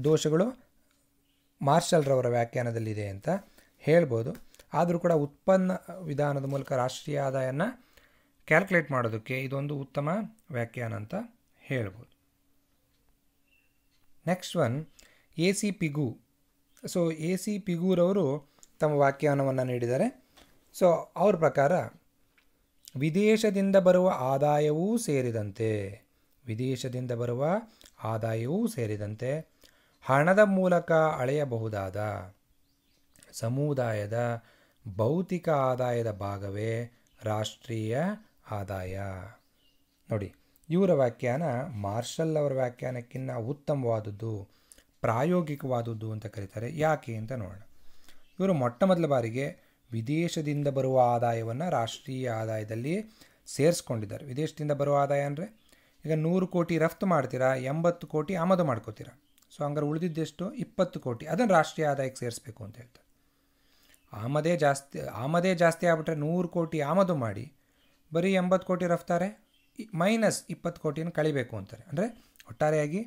ದೋಷಗಳು ಮಾರ್ಷಲ್ರವರ ವ್ಯಾಖ್ಯಾನದಲ್ಲಿದೆ ಅಂತ ಹೇಳ್ಬೋದು. ಆದರೂ ಕೂಡ ಉತ್ಪನ್ನ ವಿಧಾನದ ಮೂಲಕ ರಾಷ್ಟ್ರೀಯ ಆದಾಯನ ಕ್ಯಾಲ್ಕುಲೇಟ್ ಮಾಡೋದಕ್ಕೆ ಇದೊಂದು ಉತ್ತಮ ವ್ಯಾಖ್ಯಾನ ಅಂತ ಹೇಳ್ಬೋದು. Next one, AC Pigou. So AC ಪಿಗೂರವರು ತಮ್ಮ ವ್ಯಾಖ್ಯಾನವನ್ನು ನೀಡಿದ್ದಾರೆ. ಸೊ ಅವ್ರ ಪ್ರಕಾರ ವಿದೇಶದಿಂದ ಬರುವ ಆದಾಯವೂ ಸೇರಿದಂತೆ ಹಣದ ಮೂಲಕ ಅಳೆಯಬಹುದಾದ ಸಮುದಾಯದ ಭೌತಿಕ ಆದಾಯದ ಭಾಗವೇ ರಾಷ್ಟ್ರೀಯ ಆದಾಯ. ನೋಡಿ, ಇವರ ವ್ಯಾಖ್ಯಾನ ಮಾರ್ಷಲ್ ಅವರ ವ್ಯಾಖ್ಯಾನಕ್ಕಿಂತ ಉತ್ತಮವಾದದ್ದು, ಪ್ರಾಯೋಗಿಕವಾದದ್ದು ಅಂತ ಕರೀತಾರೆ. ಯಾಕೆ ಅಂತ ನೋಡೋಣ. ಇವರು ಮೊಟ್ಟ ಮೊದಲ ಬಾರಿಗೆ ವಿದೇಶದಿಂದ ಬರುವ ಆದಾಯವನ್ನು ರಾಷ್ಟ್ರೀಯ ಆದಾಯದಲ್ಲಿ ಸೇರಿಸ್ಕೊಂಡಿದ್ದಾರೆ. ವಿದೇಶದಿಂದ ಬರುವ ಆದಾಯ ಅಂದರೆ ಈಗ 100 ಕೋಟಿ ರಫ್ತು ಮಾಡ್ತೀರಾ, 80 ಕೋಟಿ ಆಮದು ಮಾಡ್ಕೋತೀರಾ. ಸೊ ಹಂಗಾರೆ ಉಳಿದಿದ್ದೆಷ್ಟು 20 ಕೋಟಿ, ಅದನ್ನು ರಾಷ್ಟ್ರೀಯ ಆದಾಯಕ್ಕೆ ಸೇರಿಸಬೇಕು ಅಂತ ಹೇಳ್ತಾರೆ. ಆಮದೇ ಜಾಸ್ತಿ ಆಗ್ಬಿಟ್ರೆ 100 ಕೋಟಿ ಆಮದು ಮಾಡಿ ಬರೀ 80 ಕೋಟಿ ರಫ್ತಾರೆ, ಮೈನಸ್ 20 ಕೋಟಿಯನ್ನು ಕಳಿಬೇಕು ಅಂತಾರೆ. ಅಂದರೆ ಒಟ್ಟಾರೆಯಾಗಿ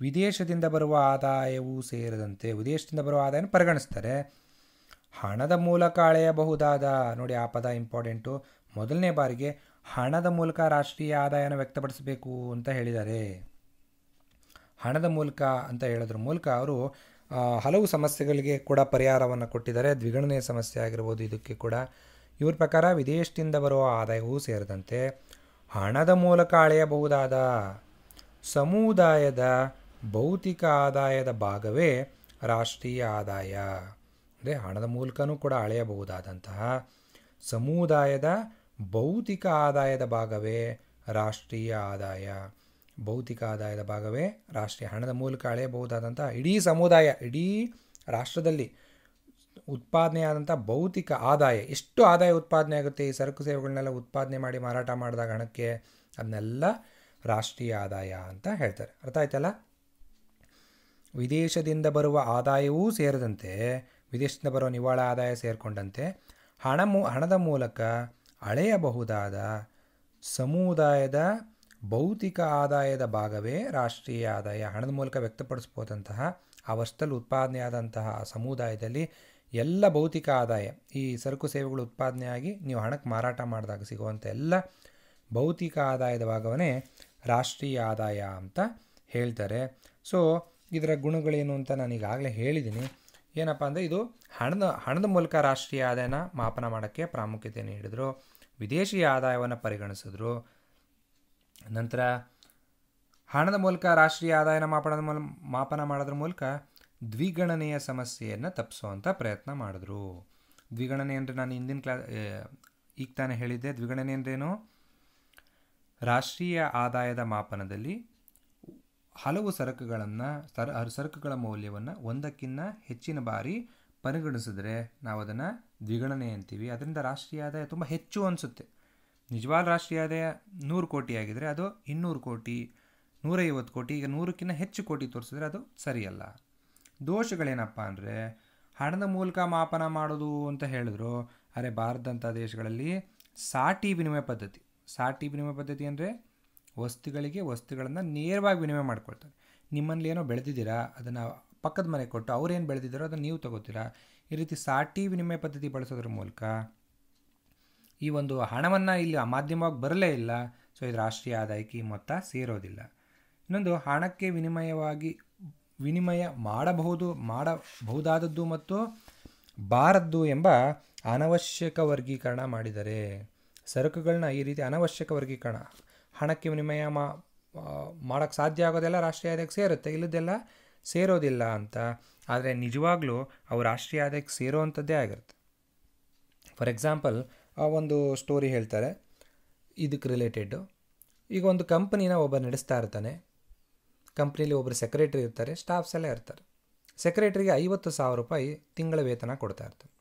ವಿದೇಶದಿಂದ ಬರುವ ಆದಾಯವೂ ಸೇರಿದಂತೆ ವಿದೇಶದಿಂದ ಬರುವ ಆದಾಯನ ಪರಿಗಣಿಸ್ತಾರೆ. ಹಣದ ಮೂಲಕ ಅಳೆಯಬಹುದಾದ, ನೋಡಿ ಆ ಪದ ಇಂಪಾರ್ಟೆಂಟು, ಮೊದಲನೇ ಬಾರಿಗೆ ಹಣದ ಮೂಲಕ ರಾಷ್ಟ್ರೀಯ ಆದಾಯನ ವ್ಯಕ್ತಪಡಿಸಬೇಕು ಅಂತ ಹೇಳಿದ್ದಾರೆ. ಹಣದ ಮೂಲಕ ಅಂತ ಹೇಳೋದ್ರ ಮೂಲಕ ಅವರು ಹಲವು ಸಮಸ್ಯೆಗಳಿಗೆ ಕೂಡ ಪರಿಹಾರವನ್ನು ಕೊಟ್ಟಿದ್ದಾರೆ. ದ್ವಿಗಣನೆಯ ಸಮಸ್ಯೆ ಆಗಿರ್ಬೋದು, ಇದಕ್ಕೆ ಕೂಡ ಇವ್ರ ಪ್ರಕಾರ ವಿದೇಶದಿಂದ ಬರುವ ಆದಾಯವೂ ಸೇರಿದಂತೆ ಹಣದ ಮೂಲಕ ಅಳೆಯಬಹುದಾದ ಸಮುದಾಯದ ಭೌತಿಕ ಆದಾಯದ ಭಾಗವೇ ರಾಷ್ಟ್ರೀಯ ಆದಾಯ. ಅಂದರೆ ಹಣದ ಮೂಲಕನೂ ಕೂಡ ಅಳೆಯಬಹುದಾದಂತಹ ಸಮುದಾಯದ ಭೌತಿಕ ಆದಾಯದ ಭಾಗವೇ ರಾಷ್ಟ್ರೀಯ ಆದಾಯ. ಭೌತಿಕ ಆದಾಯದ ಭಾಗವೇ ರಾಷ್ಟ್ರೀಯ, ಹಣದ ಮೂಲಕ ಅಳೆಯಬಹುದಾದಂಥ ಇಡೀ ಸಮುದಾಯ, ಇಡೀ ರಾಷ್ಟ್ರದಲ್ಲಿ ಉತ್ಪಾದನೆಯಾದಂಥ ಭೌತಿಕ ಆದಾಯ, ಎಷ್ಟು ಆದಾಯ ಉತ್ಪಾದನೆ ಆಗುತ್ತೆ ಈ ಸರಕು ಸೇವೆಗಳನ್ನೆಲ್ಲ ಉತ್ಪಾದನೆ ಮಾಡಿ ಮಾರಾಟ ಮಾಡಿದಾಗ ಹಣಕ್ಕೆ, ಅದನ್ನೆಲ್ಲ ರಾಷ್ಟ್ರೀಯ ಆದಾಯ ಅಂತ ಹೇಳ್ತಾರೆ. ಅರ್ಥ ಆಯ್ತಲ್ಲ? ವಿದೇಶದಿಂದ ಬರುವ ಆದಾಯವೂ ಸೇರಿದಂತೆ, ವಿದೇಶದಿಂದ ಬರುವ ನಿವ್ವಳ ಆದಾಯ ಸೇರಿಕೊಂಡಂತೆ ಹಣದ ಮೂಲಕ ಅಳೆಯಬಹುದಾದ ಸಮುದಾಯದ ಭೌತಿಕ ಆದಾಯದ ಭಾಗವೇ ರಾಷ್ಟ್ರೀಯ ಆದಾಯ. ಹಣದ ಮೂಲಕ ವ್ಯಕ್ತಪಡಿಸ್ಬೋದಂತಹ ಆ ವರ್ಷದಲ್ಲಿ ಉತ್ಪಾದನೆಯಾದಂತಹ ಸಮುದಾಯದಲ್ಲಿ ಎಲ್ಲ ಭೌತಿಕ ಆದಾಯ, ಈ ಸರಕು ಸೇವೆಗಳು ಉತ್ಪಾದನೆಯಾಗಿ ನೀವು ಹಣಕ್ಕೆ ಮಾರಾಟ ಮಾಡಿದಾಗ ಸಿಗುವಂಥ ಎಲ್ಲ ಭೌತಿಕ ಆದಾಯದ ಭಾಗವನ್ನೇ ರಾಷ್ಟ್ರೀಯ ಆದಾಯ ಅಂತ ಹೇಳ್ತಾರೆ. ಸೊ ಇದರ ಗುಣಗಳೇನು ಅಂತ ನಾನು ಈಗಾಗಲೇ ಹೇಳಿದ್ದೀನಿ. ಏನಪ್ಪ ಅಂದರೆ ಇದು ಹಣದ ಮೂಲಕ ರಾಷ್ಟ್ರೀಯ ಆದಾಯನ ಮಾಪನ ಮಾಡೋಕ್ಕೆ ಪ್ರಾಮುಖ್ಯತೆ ನೀಡಿದರು, ವಿದೇಶಿ ಆದಾಯವನ್ನು ಪರಿಗಣಿಸಿದ್ರು. ನಂತರ ಹಣದ ಮೂಲಕ ರಾಷ್ಟ್ರೀಯ ಆದಾಯನ ಮಾಪನ ಮಾಡೋದ್ರ ಮೂಲಕ ದ್ವಿಗಣನೆಯ ಸಮಸ್ಯೆಯನ್ನು ತಪ್ಪಿಸುವಂಥ ಪ್ರಯತ್ನ ಮಾಡಿದ್ರು. ದ್ವಿಗಣನೆ ಅಂದರೆ ನಾನು ಹಿಂದಿನ ಈಗ ತಾನೇ ಹೇಳಿದ್ದೆ. ದ್ವಿಗಣನೆ ಅಂದ್ರೇನು? ರಾಷ್ಟ್ರೀಯ ಆದಾಯದ ಮಾಪನದಲ್ಲಿ ಹಲವು ಸರಕುಗಳ ಮೌಲ್ಯವನ್ನು ಒಂದಕ್ಕಿಂತ ಹೆಚ್ಚಿನ ಬಾರಿ ಪರಿಗಣಿಸಿದ್ರೆ ನಾವು ಅದನ್ನು ದ್ವಿಗಣನೆ ಅಂತೀವಿ. ಅದರಿಂದ ರಾಷ್ಟ್ರೀಯ ಆದಾಯ ತುಂಬ ಹೆಚ್ಚು ಅನಿಸುತ್ತೆ. ನಿಜವಾದ ರಾಷ್ಟ್ರೀಯ ಆದಾಯ 100 ಕೋಟಿ ಆಗಿದರೆ ಅದು 200 ಕೋಟಿ, 150 ಕೋಟಿ, ಈಗ 100ಕ್ಕಿಂತ ಹೆಚ್ಚು ಕೋಟಿ ತೋರಿಸಿದ್ರೆ ಅದು ಸರಿಯಲ್ಲ. ದೋಷಗಳೇನಪ್ಪ ಅಂದರೆ ಹಣದ ಮೂಲಕ ಮಾಪನ ಮಾಡೋದು ಅಂತ ಹೇಳಿದ್ರು. ಆದರೆ ಭಾರತದಂಥ ದೇಶಗಳಲ್ಲಿ ಸಾಟಿ ವಿನಿಮಯ ಪದ್ಧತಿ ಅಂದರೆ ವಸ್ತುಗಳನ್ನು ನೇರವಾಗಿ ವಿನಿಮಯ ಮಾಡ್ಕೊಳ್ತಾರೆ. ನಿಮ್ಮಲ್ಲಿ ಏನೋ ಬೆಳೆದಿದ್ದೀರಾ, ಅದನ್ನು ಪಕ್ಕದ ಮನೆಗೆ ಕೊಟ್ಟು ಅವ್ರೇನು ಬೆಳೆದಿದ್ದಾರೋ ಅದನ್ನು ನೀವು ತಗೋತೀರಾ. ಈ ರೀತಿ ಸಾಟಿ ವಿನಿಮಯ ಪದ್ಧತಿ ಬಳಸೋದ್ರ ಮೂಲಕ ಈ ಒಂದು ಹಣವನ್ನು ಇಲ್ಲಿ ಮಾಧ್ಯಮವಾಗಿ ಬರಲೇ ಇಲ್ಲ. ಸೊ ಇದು ರಾಷ್ಟ್ರೀಯ ಆದಾಯಕ್ಕೆ ಈ ಮೊತ್ತ ಸೇರೋದಿಲ್ಲ. ಇನ್ನೊಂದು, ಹಣಕ್ಕೆ ವಿನಿಮಯ ಮಾಡಬಹುದಾದದ್ದು ಮತ್ತು ಬಾರದ್ದು ಎಂಬ ಅನವಶ್ಯಕ ವರ್ಗೀಕರಣ ಮಾಡಿದ್ದಾರೆ. ಸರಕುಗಳನ್ನ ಈ ರೀತಿ ಅನವಶ್ಯಕ ವರ್ಗೀಕರಣ, ಹಣಕ್ಕೆ ವಿನಿಮಯ ಮಾಡೋಕ್ಕೆ ಸಾಧ್ಯ ಆಗೋದೆಲ್ಲ ರಾಷ್ಟ್ರೀಯ ಆದಾಯಕ್ಕೆ ಸೇರುತ್ತೆ, ಇಲ್ಲದೆಲ್ಲ ಸೇರೋದಿಲ್ಲ ಅಂತ. ಆದರೆ ನಿಜವಾಗ್ಲೂ ಅವು ರಾಷ್ಟ್ರೀಯ ಆದಾಯಕ್ಕೆ ಸೇರೋವಂಥದ್ದೇ ಆಗಿರುತ್ತೆ. ಫಾರ್ ಎಕ್ಸಾಂಪಲ್ ಒಂದು ಸ್ಟೋರಿ ಹೇಳ್ತಾರೆ ಇದಕ್ಕೆ ರಿಲೇಟೆಡ್ಡು. ಈಗ ಒಂದು ಕಂಪನಿನ ಒಬ್ಬ ನಡೆಸ್ತಾ ಇರ್ತಾನೆ. ಕಂಪ್ನಿಲಿ ಒಬ್ಬರು ಸೆಕ್ರೆಟ್ರಿ ಇರ್ತಾರೆ, ಸ್ಟಾಫ್ಸ್ ಎಲ್ಲ ಇರ್ತಾರೆ. ಸೆಕ್ರೆಟ್ರಿಗೆ 50,000 ರೂಪಾಯಿ ತಿಂಗಳ ವೇತನ ಕೊಡ್ತಾ ಇರ್ತಾನೆ.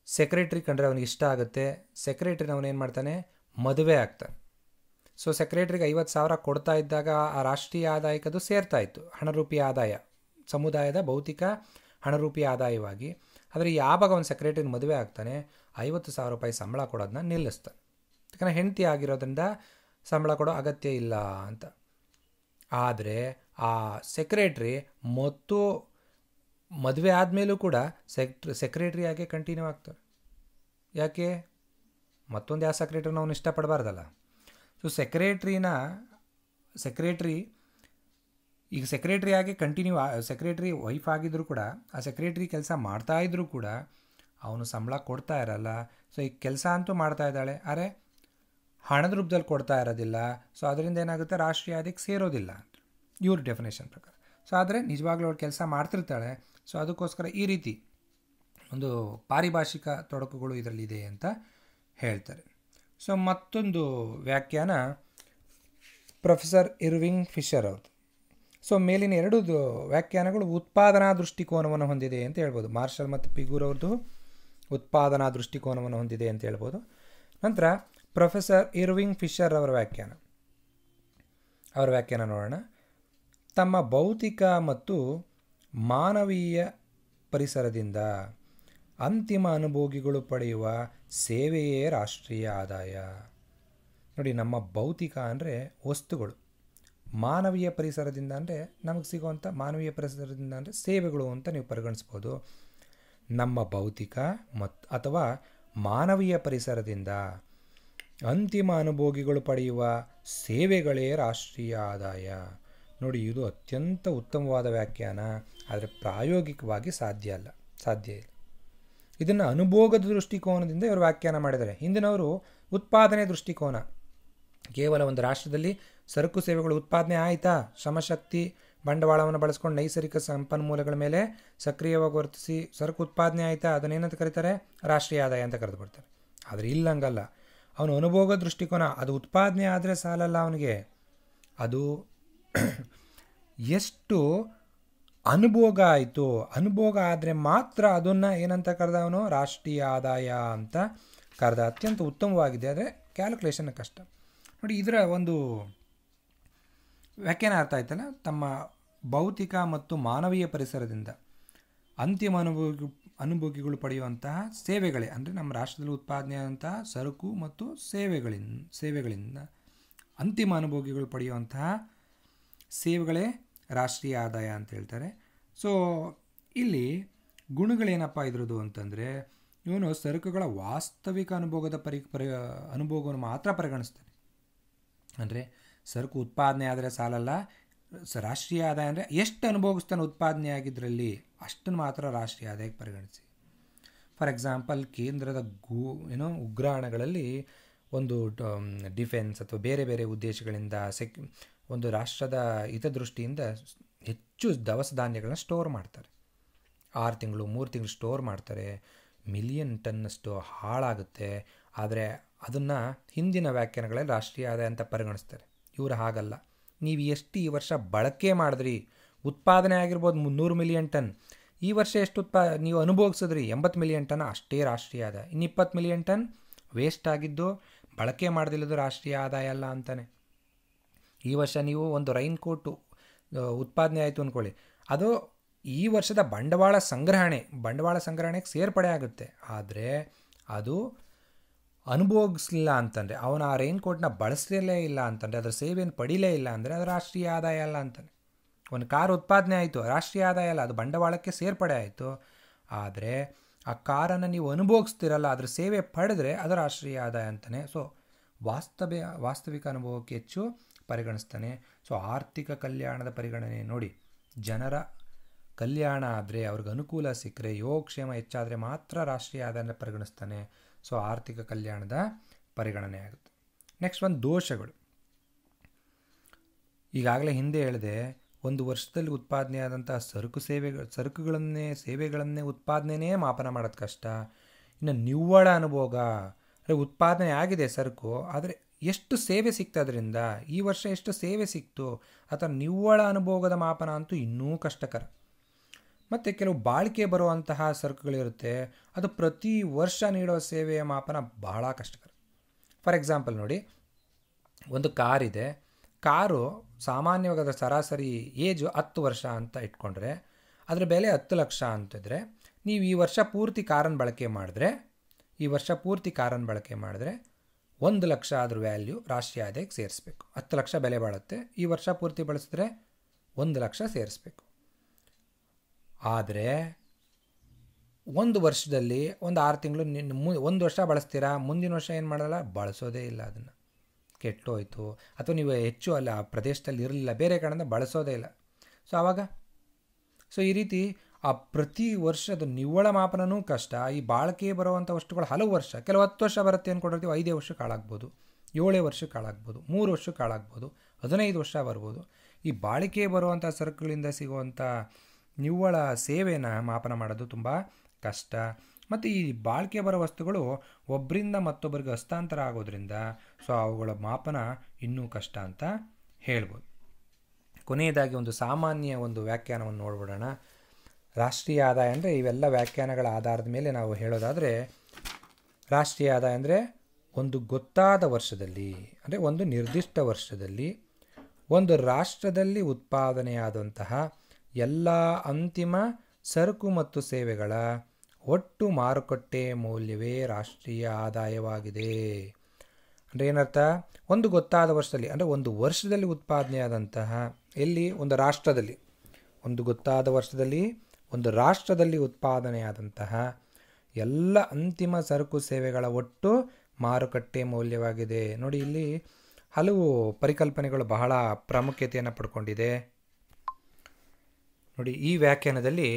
ಸೆಕ್ರೆಟ್ರಿ ಕಂಡ್ರೆ ಅವನಿಗೆ ಇಷ್ಟ ಆಗುತ್ತೆ. ಸೆಕ್ರೆಟ್ರಿನ ಅವನೇನು ಮಾಡ್ತಾನೆ, ಮದುವೆ ಆಗ್ತಾನೆ. ಸೊ ಸೆಕ್ರೆಟ್ರಿಗೆ 50,000 ಕೊಡ್ತಾ ಇದ್ದಾಗ ಆ ರಾಷ್ಟ್ರೀಯ ಆದಾಯಕ್ಕೆ ಅದು ಸೇರ್ತಾ ಇತ್ತು, ಹಣರೂಪಿ ಆದಾಯ, ಸಮುದಾಯದ ಭೌತಿಕ ಹಣರೂಪಿ ಆದಾಯವಾಗಿ. ಆದರೆ ಯಾವಾಗ ಅವನು ಸೆಕ್ರೆಟ್ರಿನ ಮದುವೆ ಆಗ್ತಾನೆ 50,000 ರೂಪಾಯಿ ಸಂಬಳ ಕೊಡೋದನ್ನ ನಿಲ್ಲಿಸ್ತಾನೆ. ಯಾಕಂದರೆ ಹೆಂಡತಿ ಆಗಿರೋದ್ರಿಂದ ಸಂಬಳ ಕೊಡೋ ಅಗತ್ಯ ಇಲ್ಲ ಅಂತ. ಆದರೆ ಆ ಸೆಕ್ರೆಟ್ರಿ ಮತ್ತು ಮದುವೆ ಆದಮೇಲೂ ಕೂಡ ಸೆಕ್ರೆಟ್ರಿಯಾಗೆ ಕಂಟಿನ್ಯೂ ಆಗ್ತಾರೆ. ಯಾಕೆ? ಮತ್ತೊಂದು ಯಾವ ಸೆಕ್ರೆಟ್ರಿನ ಅವನು ಇಷ್ಟಪಡಬಾರ್ದಲ್ಲ. ಸೊ ಸೆಕ್ರೆಟ್ರಿ ಈಗ ಸೆಕ್ರೆಟ್ರಿಯಾಗಿ ಸೆಕ್ರೆಟ್ರಿ ವೈಫ್ ಆಗಿದ್ದರೂ ಕೂಡ ಆ ಸೆಕ್ರೆಟ್ರಿ ಕೆಲಸ ಮಾಡ್ತಾ ಇದ್ದರೂ ಕೂಡ ಅವನು ಸಂಬಳ ಕೊಡ್ತಾ ಇರಲ್ಲ. ಸೊ ಈ ಕೆಲಸ ಅಂತೂ ಮಾಡ್ತಾ ಇದ್ದಾಳೆ, ಆದರೆ ಹಣದ ರೂಪದಲ್ಲಿ ಕೊಡ್ತಾ ಇರೋದಿಲ್ಲ. ಸೊ ಅದರಿಂದ ಏನಾಗುತ್ತೆ, ರಾಷ್ಟ್ರೀಯ ಆದಾಯಕ್ಕೆ ಸೇರೋದಿಲ್ಲ ಅಂತ ಇವ್ರ ಡೆಫಿನೇಷನ್ ಪ್ರಕಾರ. ಸೊ ಆದರೆ ನಿಜವಾಗ್ಲೂ ಅವಳು ಕೆಲಸ ಮಾಡ್ತಿರ್ತಾಳೆ. ಸೊ ಅದಕ್ಕೋಸ್ಕರ ಈ ರೀತಿ ಒಂದು ಪಾರಿಭಾಷಿಕ ತೊಡಕುಗಳು ಇದರಲ್ಲಿದೆ ಅಂತ ಹೇಳ್ತಾರೆ. ಸೊ ಮತ್ತೊಂದು ವ್ಯಾಖ್ಯಾನ ಪ್ರೊಫೆಸರ್ ಇರ್ವಿಂಗ್ ಫಿಶರ್ ಅವ್ರದ್ದು. ಸೊ ಮೇಲಿನ 2 ವ್ಯಾಖ್ಯಾನಗಳು ಉತ್ಪಾದನಾ ದೃಷ್ಟಿಕೋನವನ್ನು ಹೊಂದಿದೆ ಅಂತ ಹೇಳ್ಬೋದು. ಮಾರ್ಷಲ್ ಮತ್ತು ಪಿಗೂರ್ ಅವ್ರದ್ದು ಉತ್ಪಾದನಾ ದೃಷ್ಟಿಕೋನವನ್ನು ಹೊಂದಿದೆ ಅಂತ ಹೇಳ್ಬೋದು. ನಂತರ ಪ್ರೊಫೆಸರ್ ಇರ್ವಿಂಗ್ ಫಿಶರ್ ಅವರ ವ್ಯಾಖ್ಯಾನ ನೋಡೋಣ. ತಮ್ಮ ಭೌತಿಕ ಮತ್ತು ಮಾನವೀಯ ಪರಿಸರದಿಂದ ಅಂತಿಮ ಅನುಭೋಗಿಗಳು ಪಡೆಯುವ ಸೇವೆಯೇ ರಾಷ್ಟ್ರೀಯ ಆದಾಯ. ನೋಡಿ, ನಮ್ಮ ಭೌತಿಕ ಅಂದರೆ ವಸ್ತುಗಳು, ಮಾನವೀಯ ಪರಿಸರದಿಂದ ಅಂದರೆ ನಮಗೆ ಸಿಗುವಂಥ ಮಾನವೀಯ ಪರಿಸರದಿಂದ ಅಂದರೆ ಸೇವೆಗಳು ಅಂತ ನೀವು ಪರಿಗಣಿಸ್ಬೋದು. ನಮ್ಮ ಭೌತಿಕ ಅಥವಾ ಮಾನವೀಯ ಪರಿಸರದಿಂದ ಅಂತಿಮ ಅನುಭೋಗಿಗಳು ಪಡೆಯುವ ಸೇವೆಗಳೇ ರಾಷ್ಟ್ರೀಯ ಆದಾಯ. ನೋಡಿ, ಇದು ಅತ್ಯಂತ ಉತ್ತಮವಾದ ವ್ಯಾಖ್ಯಾನ, ಆದರೆ ಪ್ರಾಯೋಗಿಕವಾಗಿ ಸಾಧ್ಯ ಇಲ್ಲ. ಇದನ್ನು ಅನುಭೋಗದ ದೃಷ್ಟಿಕೋನದಿಂದ ಇವರು ವ್ಯಾಖ್ಯಾನ ಮಾಡಿದ್ದಾರೆ. ಹಿಂದಿನವರು ಉತ್ಪಾದನೆ ದೃಷ್ಟಿಕೋನ, ಕೇವಲ ಒಂದು ರಾಷ್ಟ್ರದಲ್ಲಿ ಸರಕು ಸೇವೆಗಳು ಉತ್ಪಾದನೆ ಆಯಿತಾ, ಶ್ರಮಶಕ್ತಿ ಬಂಡವಾಳವನ್ನು ಬಳಸ್ಕೊಂಡು ನೈಸರ್ಗಿಕ ಸಂಪನ್ಮೂಲಗಳ ಮೇಲೆ ಸಕ್ರಿಯವಾಗಿ ವರ್ತಿಸಿ ಸರಕು ಉತ್ಪಾದನೆ ಆಯಿತಾ, ಅದನ್ನೇನಂತ ಕರೀತಾರೆ, ರಾಷ್ಟ್ರೀಯ ಆದಾಯ ಅಂತ ಕರೆದು ಬಿಡ್ತಾರೆ. ಆದರೆ ಇಲ್ಲಂಗಲ್ಲ, ಅವನು ಅನುಭೋಗ ದೃಷ್ಟಿಕೋನ, ಅದು ಉತ್ಪಾದನೆ ಆದರೆ ಸಾಲಲ್ಲ, ಅವನಿಗೆ ಅದು ಎಷ್ಟು ಅನುಭೋಗ ಆಯಿತು, ಅನುಭೋಗ ಆದರೆ ಮಾತ್ರ ಅದನ್ನು ಏನಂತ ಕರೆದ ಅವನು, ರಾಷ್ಟ್ರೀಯ ಆದಾಯ ಅಂತ ಕರೆದ. ಅತ್ಯಂತ ಉತ್ತಮವಾಗಿದೆ, ಆದರೆ ಕ್ಯಾಲ್ಕುಲೇಷನ್ ಕಷ್ಟ. ನೋಡಿ, ಇದರ ಒಂದು ವ್ಯಾಖ್ಯಾನ ಅರ್ಥ ಆಯ್ತಲ್ಲ. ತಮ್ಮ ಭೌತಿಕ ಮತ್ತು ಮಾನವೀಯ ಪರಿಸರದಿಂದ ಅಂತಿಮ ಅನುಭೋಗಿಗಳು ಪಡೆಯುವಂತಹ ಸೇವೆಗಳೇ, ಅಂದರೆ ನಮ್ಮ ರಾಷ್ಟ್ರದಲ್ಲಿ ಉತ್ಪಾದನೆ ಆದಂತಹ ಸರಕು ಮತ್ತು ಸೇವೆಗಳಿಂದ ಅಂತಿಮ ಅನುಭೋಗಿಗಳು ಪಡೆಯುವಂತಹ ಸೇವೆಗಳೇ ರಾಷ್ಟ್ರೀಯ ಆದಾಯ ಅಂತ ಹೇಳ್ತಾರೆ. ಸೊ ಇಲ್ಲಿ ಗುಣಗಳೇನಪ್ಪ ಇದ್ರದ್ದು ಅಂತಂದರೆ, ಇವನು ಸರಕುಗಳ ವಾಸ್ತವಿಕ ಅನುಭೋಗವನ್ನು ಮಾತ್ರ ಪರಿಗಣಿಸ್ತಾನೆ. ಅಂದರೆ ಸರಕು ಉತ್ಪಾದನೆ ಆದರೆ ಸಾಲಲ್ಲ, ರಾಷ್ಟ್ರೀಯ ಆದಾಯ ಅಂದರೆ ಎಷ್ಟು ಅನುಭವಿಸ್ತಾನೆ ಉತ್ಪಾದನೆ ಆಗಿದ್ದರಲ್ಲಿ ಅಷ್ಟನ್ನು ಮಾತ್ರ ರಾಷ್ಟ್ರೀಯ ಆದಾಯಕ್ಕೆ ಪರಿಗಣಿಸಿ. ಫಾರ್ ಎಕ್ಸಾಂಪಲ್, ಕೇಂದ್ರದ ಉಗ್ರಾಣಗಳಲ್ಲಿ ಒಂದು ಡಿಫೆನ್ಸ್ ಅಥವಾ ಬೇರೆ ಬೇರೆ ಉದ್ದೇಶಗಳಿಂದ ಒಂದು ರಾಷ್ಟ್ರದ ಹಿತದೃಷ್ಟಿಯಿಂದ ಹೆಚ್ಚು ದವಸ ಧಾನ್ಯಗಳನ್ನ ಸ್ಟೋರ್ ಮಾಡ್ತಾರೆ. 6 ತಿಂಗಳು 3 ತಿಂಗಳು ಸ್ಟೋರ್ ಮಾಡ್ತಾರೆ, ಮಿಲಿಯನ್ ಟನ್ನಷ್ಟು ಹಾಳಾಗುತ್ತೆ. ಆದರೆ ಅದನ್ನು ಹಿಂದಿನ ವ್ಯಾಖ್ಯಾನಗಳಲ್ಲಿ ರಾಷ್ಟ್ರೀಯ ಆದಾಯ ಅಂತ ಪರಿಗಣಿಸ್ತಾರೆ. ಇವರು ಹಾಗಲ್ಲ, ನೀವು ಎಷ್ಟು ಈ ವರ್ಷ ಬಳಕೆ ಮಾಡಿದ್ರಿ, ಉತ್ಪಾದನೆ ಆಗಿರ್ಬೋದು 300 ಮಿಲಿಯನ್ ಟನ್, ಈ ವರ್ಷ ಎಷ್ಟು ನೀವು ಅನುಭವಿಸಿದ್ರಿ 80 ಮಿಲಿಯನ್ ಟನ್, ಅಷ್ಟೇ ರಾಷ್ಟ್ರೀಯ ಆದಾಯ. ಇನ್ನು 20 ಮಿಲಿಯನ್ ಟನ್ ವೇಸ್ಟ್ ಆಗಿದ್ದು ಬಳಕೆ ಮಾಡ್ದಿಲ್ಲದು ರಾಷ್ಟ್ರೀಯ ಆದಾಯ ಅಲ್ಲ ಅಂತಾನೆ. ಈ ವರ್ಷ ನೀವು ಒಂದು ರೈನ್ ಕೋಟು ಉತ್ಪಾದನೆ ಆಯಿತು ಅಂದ್ಕೊಳ್ಳಿ, ಅದು ಈ ವರ್ಷದ ಬಂಡವಾಳ ಸಂಗ್ರಹಣೆಗೆ ಸೇರ್ಪಡೆ ಆಗುತ್ತೆ. ಆದರೆ ಅದು ಅನುಭವಿಸಲಿಲ್ಲ ಅಂತಂದರೆ, ಅವನು ಆ ರೈನ್ ಕೋಟ್ನ ಬಳಸಲೇ ಇಲ್ಲ ಅಂತಂದರೆ, ಅದರ ಸೇವೆಯನ್ನು ಪಡೀಲೇ ಇಲ್ಲ ಅಂದರೆ ಅದು ರಾಷ್ಟ್ರೀಯ ಆದಾಯ ಅಲ್ಲ ಅಂತಾನೆ. ಒಂದು ಕಾರ್ ಉತ್ಪಾದನೆ ಆಯಿತು, ರಾಷ್ಟ್ರೀಯ ಆದಾಯ ಅಲ್ಲ, ಅದು ಬಂಡವಾಳಕ್ಕೆ ಸೇರ್ಪಡೆ ಆಯಿತು. ಆದರೆ ಆ ಕಾರನ್ನು ನೀವು ಅನುಭವಿಸ್ತಿರಲ್ಲ, ಅದರ ಸೇವೆ ಪಡೆದ್ರೆ ಅದು ರಾಷ್ಟ್ರೀಯ ಆದಾಯ ಅಂತಾನೆ. ಸೊ ವಾಸ್ತವಿಕ ಅನುಭವಕ್ಕೆ ಹೆಚ್ಚು ಪರಿಗಣಿಸ್ತಾನೆ. ಸೊ ಆರ್ಥಿಕ ಕಲ್ಯಾಣದ ಪರಿಗಣನೆ ನೋಡಿ, ಜನರ ಕಲ್ಯಾಣ ಆದರೆ, ಅವ್ರಿಗೆ ಅನುಕೂಲ ಸಿಕ್ಕರೆ, ಯೋಗಕ್ಷೇಮ ಹೆಚ್ಚಾದರೆ ಮಾತ್ರ ರಾಷ್ಟ್ರೀಯ ಆದಾಯನ ಪರಿಗಣಿಸ್ತಾನೆ. ಸೊ ಆರ್ಥಿಕ ಕಲ್ಯಾಣದ ಪರಿಗಣನೆ ಆಗುತ್ತೆ. ನೆಕ್ಸ್ಟ್ ಒಂದು ದೋಷಗಳು. ಈಗಾಗಲೇ ಹಿಂದೆ ಹೇಳಿದೆ, ಒಂದು ವರ್ಷದಲ್ಲಿ ಉತ್ಪಾದನೆ ಆದಂಥ ಸೇವೆಗಳನ್ನೇ ಉತ್ಪಾದನೆಯೇ ಮಾಪನ ಮಾಡೋದು ಕಷ್ಟ. ಇನ್ನು ನಿವ್ವಳ ಅನುಭೋಗ, ಅಂದರೆ ಉತ್ಪಾದನೆ ಆಗಿದೆ ಸರಕು, ಆದರೆ ಎಷ್ಟು ಸೇವೆ ಸಿಕ್ತು ಅದರಿಂದ, ಈ ವರ್ಷ ಎಷ್ಟು ಸೇವೆ ಸಿಕ್ತು, ಅಥವಾ ನಿವ್ವಳ ಅನುಭೋಗದ ಮಾಪನ ಅಂತೂ ಇನ್ನೂ ಕಷ್ಟಕರ. ಮತ್ತು ಕೆಲವು ಬಾಳಿಕೆ ಬರುವಂತಹ ಸರಕುಗಳಿರುತ್ತೆ, ಅದು ಪ್ರತಿ ವರ್ಷ ನೀಡೋ ಸೇವೆಯ ಮಾಪನ ಬಹಳ ಕಷ್ಟಕರ. ಫಾರ್ ಎಕ್ಸಾಂಪಲ್ ನೋಡಿ, ಒಂದು ಕಾರಿದೆ, ಕಾರು ಸಾಮಾನ್ಯವಾಗಿ ಅದರ ಸರಾಸರಿ ಏಜು 10 ವರ್ಷ ಅಂತ ಇಟ್ಕೊಂಡ್ರೆ, ಅದರ ಬೆಲೆ 10 ಲಕ್ಷ ಅಂತಿದ್ರೆ, ನೀವು ಈ ವರ್ಷ ಪೂರ್ತಿ ಕಾರನ್ನು ಬಳಕೆ ಮಾಡಿದ್ರೆ 1 ಲಕ್ಷ ಅದ್ರ ವ್ಯಾಲ್ಯೂ ರಾಷ್ಟ್ರೀಯ ಆದಾಯಕ್ಕೆ ಸೇರಿಸ್ಬೇಕು. 10 ಲಕ್ಷ ಬೆಲೆ ಬಾಳುತ್ತೆ, ಈ ವರ್ಷ ಪೂರ್ತಿ ಬಳಸಿದ್ರೆ 1 ಲಕ್ಷ ಸೇರಿಸ್ಬೇಕು. ಆದರೆ ಒಂದು ವರ್ಷದಲ್ಲಿ ಒಂದು 6 ತಿಂಗಳು ಒಂದು ವರ್ಷ ಬಳಸ್ತೀರಾ, ಮುಂದಿನ ವರ್ಷ ಏನು ಮಾಡಲ್ಲ, ಬಳಸೋದೇ ಇಲ್ಲ, ಅದನ್ನು ಕೆಟ್ಟೋಯ್ತು, ಅಥವಾ ನೀವು ಹೆಚ್ಚು ಅಲ್ಲ ಆ ಪ್ರದೇಶದಲ್ಲಿ ಇರಲಿಲ್ಲ, ಬೇರೆ ಕಡೆಯಿಂದ ಬಳಸೋದೇ ಇಲ್ಲ. ಸೊ ಈ ರೀತಿ ಆ ಪ್ರತಿ ವರ್ಷದ ನಿವ್ವಳ ಮಾಪನವೂ ಕಷ್ಟ. ಈ ಬಾಳಿಕೆ ಬರುವಂಥ ವಸ್ತುಗಳು ಹಲವು ವರ್ಷ, ಕೆಲವು 10 ವರ್ಷ ಬರುತ್ತೆ ಅಂದ್ಕೊಂಡಿರ್ತೀವಿ, 5 ವರ್ಷಕ್ಕೆ ಹಾಳಾಗ್ಬೋದು, 7 ವರ್ಷಕ್ಕೆ ಹಾಳಾಗ್ಬೋದು, 3 ವರ್ಷಕ್ಕೆ ಹಾಳಾಗ್ಬೋದು, 15 ವರ್ಷ ಬರ್ಬೋದು. ಈ ಬಾಳಿಕೆ ಬರುವಂಥ ಸರಕುಗಳಿಂದ ಸಿಗುವಂಥ ನಿವ್ವಳ ಸೇವೆನ ಮಾಪನ ಮಾಡೋದು ತುಂಬ ಕಷ್ಟ. ಮತ್ತು ಈ ಬಾಳಿಕೆ ಬರೋ ವಸ್ತುಗಳು ಒಬ್ಬರಿಂದ ಮತ್ತೊಬ್ಬರಿಗೆ ಹಸ್ತಾಂತರ ಆಗೋದ್ರಿಂದ ಸೊ ಅವುಗಳ ಮಾಪನ ಇನ್ನೂ ಕಷ್ಟ ಅಂತ ಹೇಳ್ಬೋದು. ಕೊನೆಯದಾಗಿ ಒಂದು ಸಾಮಾನ್ಯ ಒಂದು ವ್ಯಾಖ್ಯಾನವನ್ನು ನೋಡ್ಬಿಡೋಣ. ರಾಷ್ಟ್ರೀಯ ಆದಾಯ ಅಂದರೆ ಇವೆಲ್ಲ ವ್ಯಾಖ್ಯಾನಗಳ ಆಧಾರದ ಮೇಲೆ ನಾವು ಹೇಳೋದಾದರೆ, ರಾಷ್ಟ್ರೀಯ ಆದಾಯ ಅಂದರೆ ಒಂದು ಗೊತ್ತಾದ ವರ್ಷದಲ್ಲಿ, ಅಂದರೆ ಒಂದು ನಿರ್ದಿಷ್ಟ ವರ್ಷದಲ್ಲಿ ಒಂದು ರಾಷ್ಟ್ರದಲ್ಲಿ ಉತ್ಪಾದನೆಯಾದಂತಹ ಎಲ್ಲ ಅಂತಿಮ ಸರಕು ಮತ್ತು ಸೇವೆಗಳ ಒಟ್ಟು ಮಾರುಕಟ್ಟೆ ಮೌಲ್ಯವೇ ರಾಷ್ಟ್ರೀಯ ಆದಾಯವಾಗಿದೆ. ಅಂದರೆ ಏನರ್ಥ, ಒಂದು ಗೊತ್ತಾದ ವರ್ಷದಲ್ಲಿ, ಅಂದರೆ ಒಂದು ವರ್ಷದಲ್ಲಿ ಉತ್ಪಾದನೆಯಾದಂತಹ, ಎಲ್ಲಿ, ಒಂದು ರಾಷ್ಟ್ರದಲ್ಲಿ, ಒಂದು ಗೊತ್ತಾದ ವರ್ಷದಲ್ಲಿ ಒಂದು ರಾಷ್ಟ್ರದಲ್ಲಿ ಉತ್ಪಾದನೆಯಾದಂತಹ ಎಲ್ಲ ಅಂತಿಮ ಸರಕು ಸೇವೆಗಳ ಒಟ್ಟು ಮಾರುಕಟ್ಟೆ ಮೌಲ್ಯವಾಗಿದೆ. ನೋಡಿ, ಇಲ್ಲಿ ಹಲವು ಪರಿಕಲ್ಪನೆಗಳು ಬಹಳ ಪ್ರಾಮುಖ್ಯತೆಯನ್ನು ಪಡ್ಕೊಂಡಿದೆ. ನೋಡಿ, ಈ ವ್ಯಾಖ್ಯಾನದಲ್ಲಿ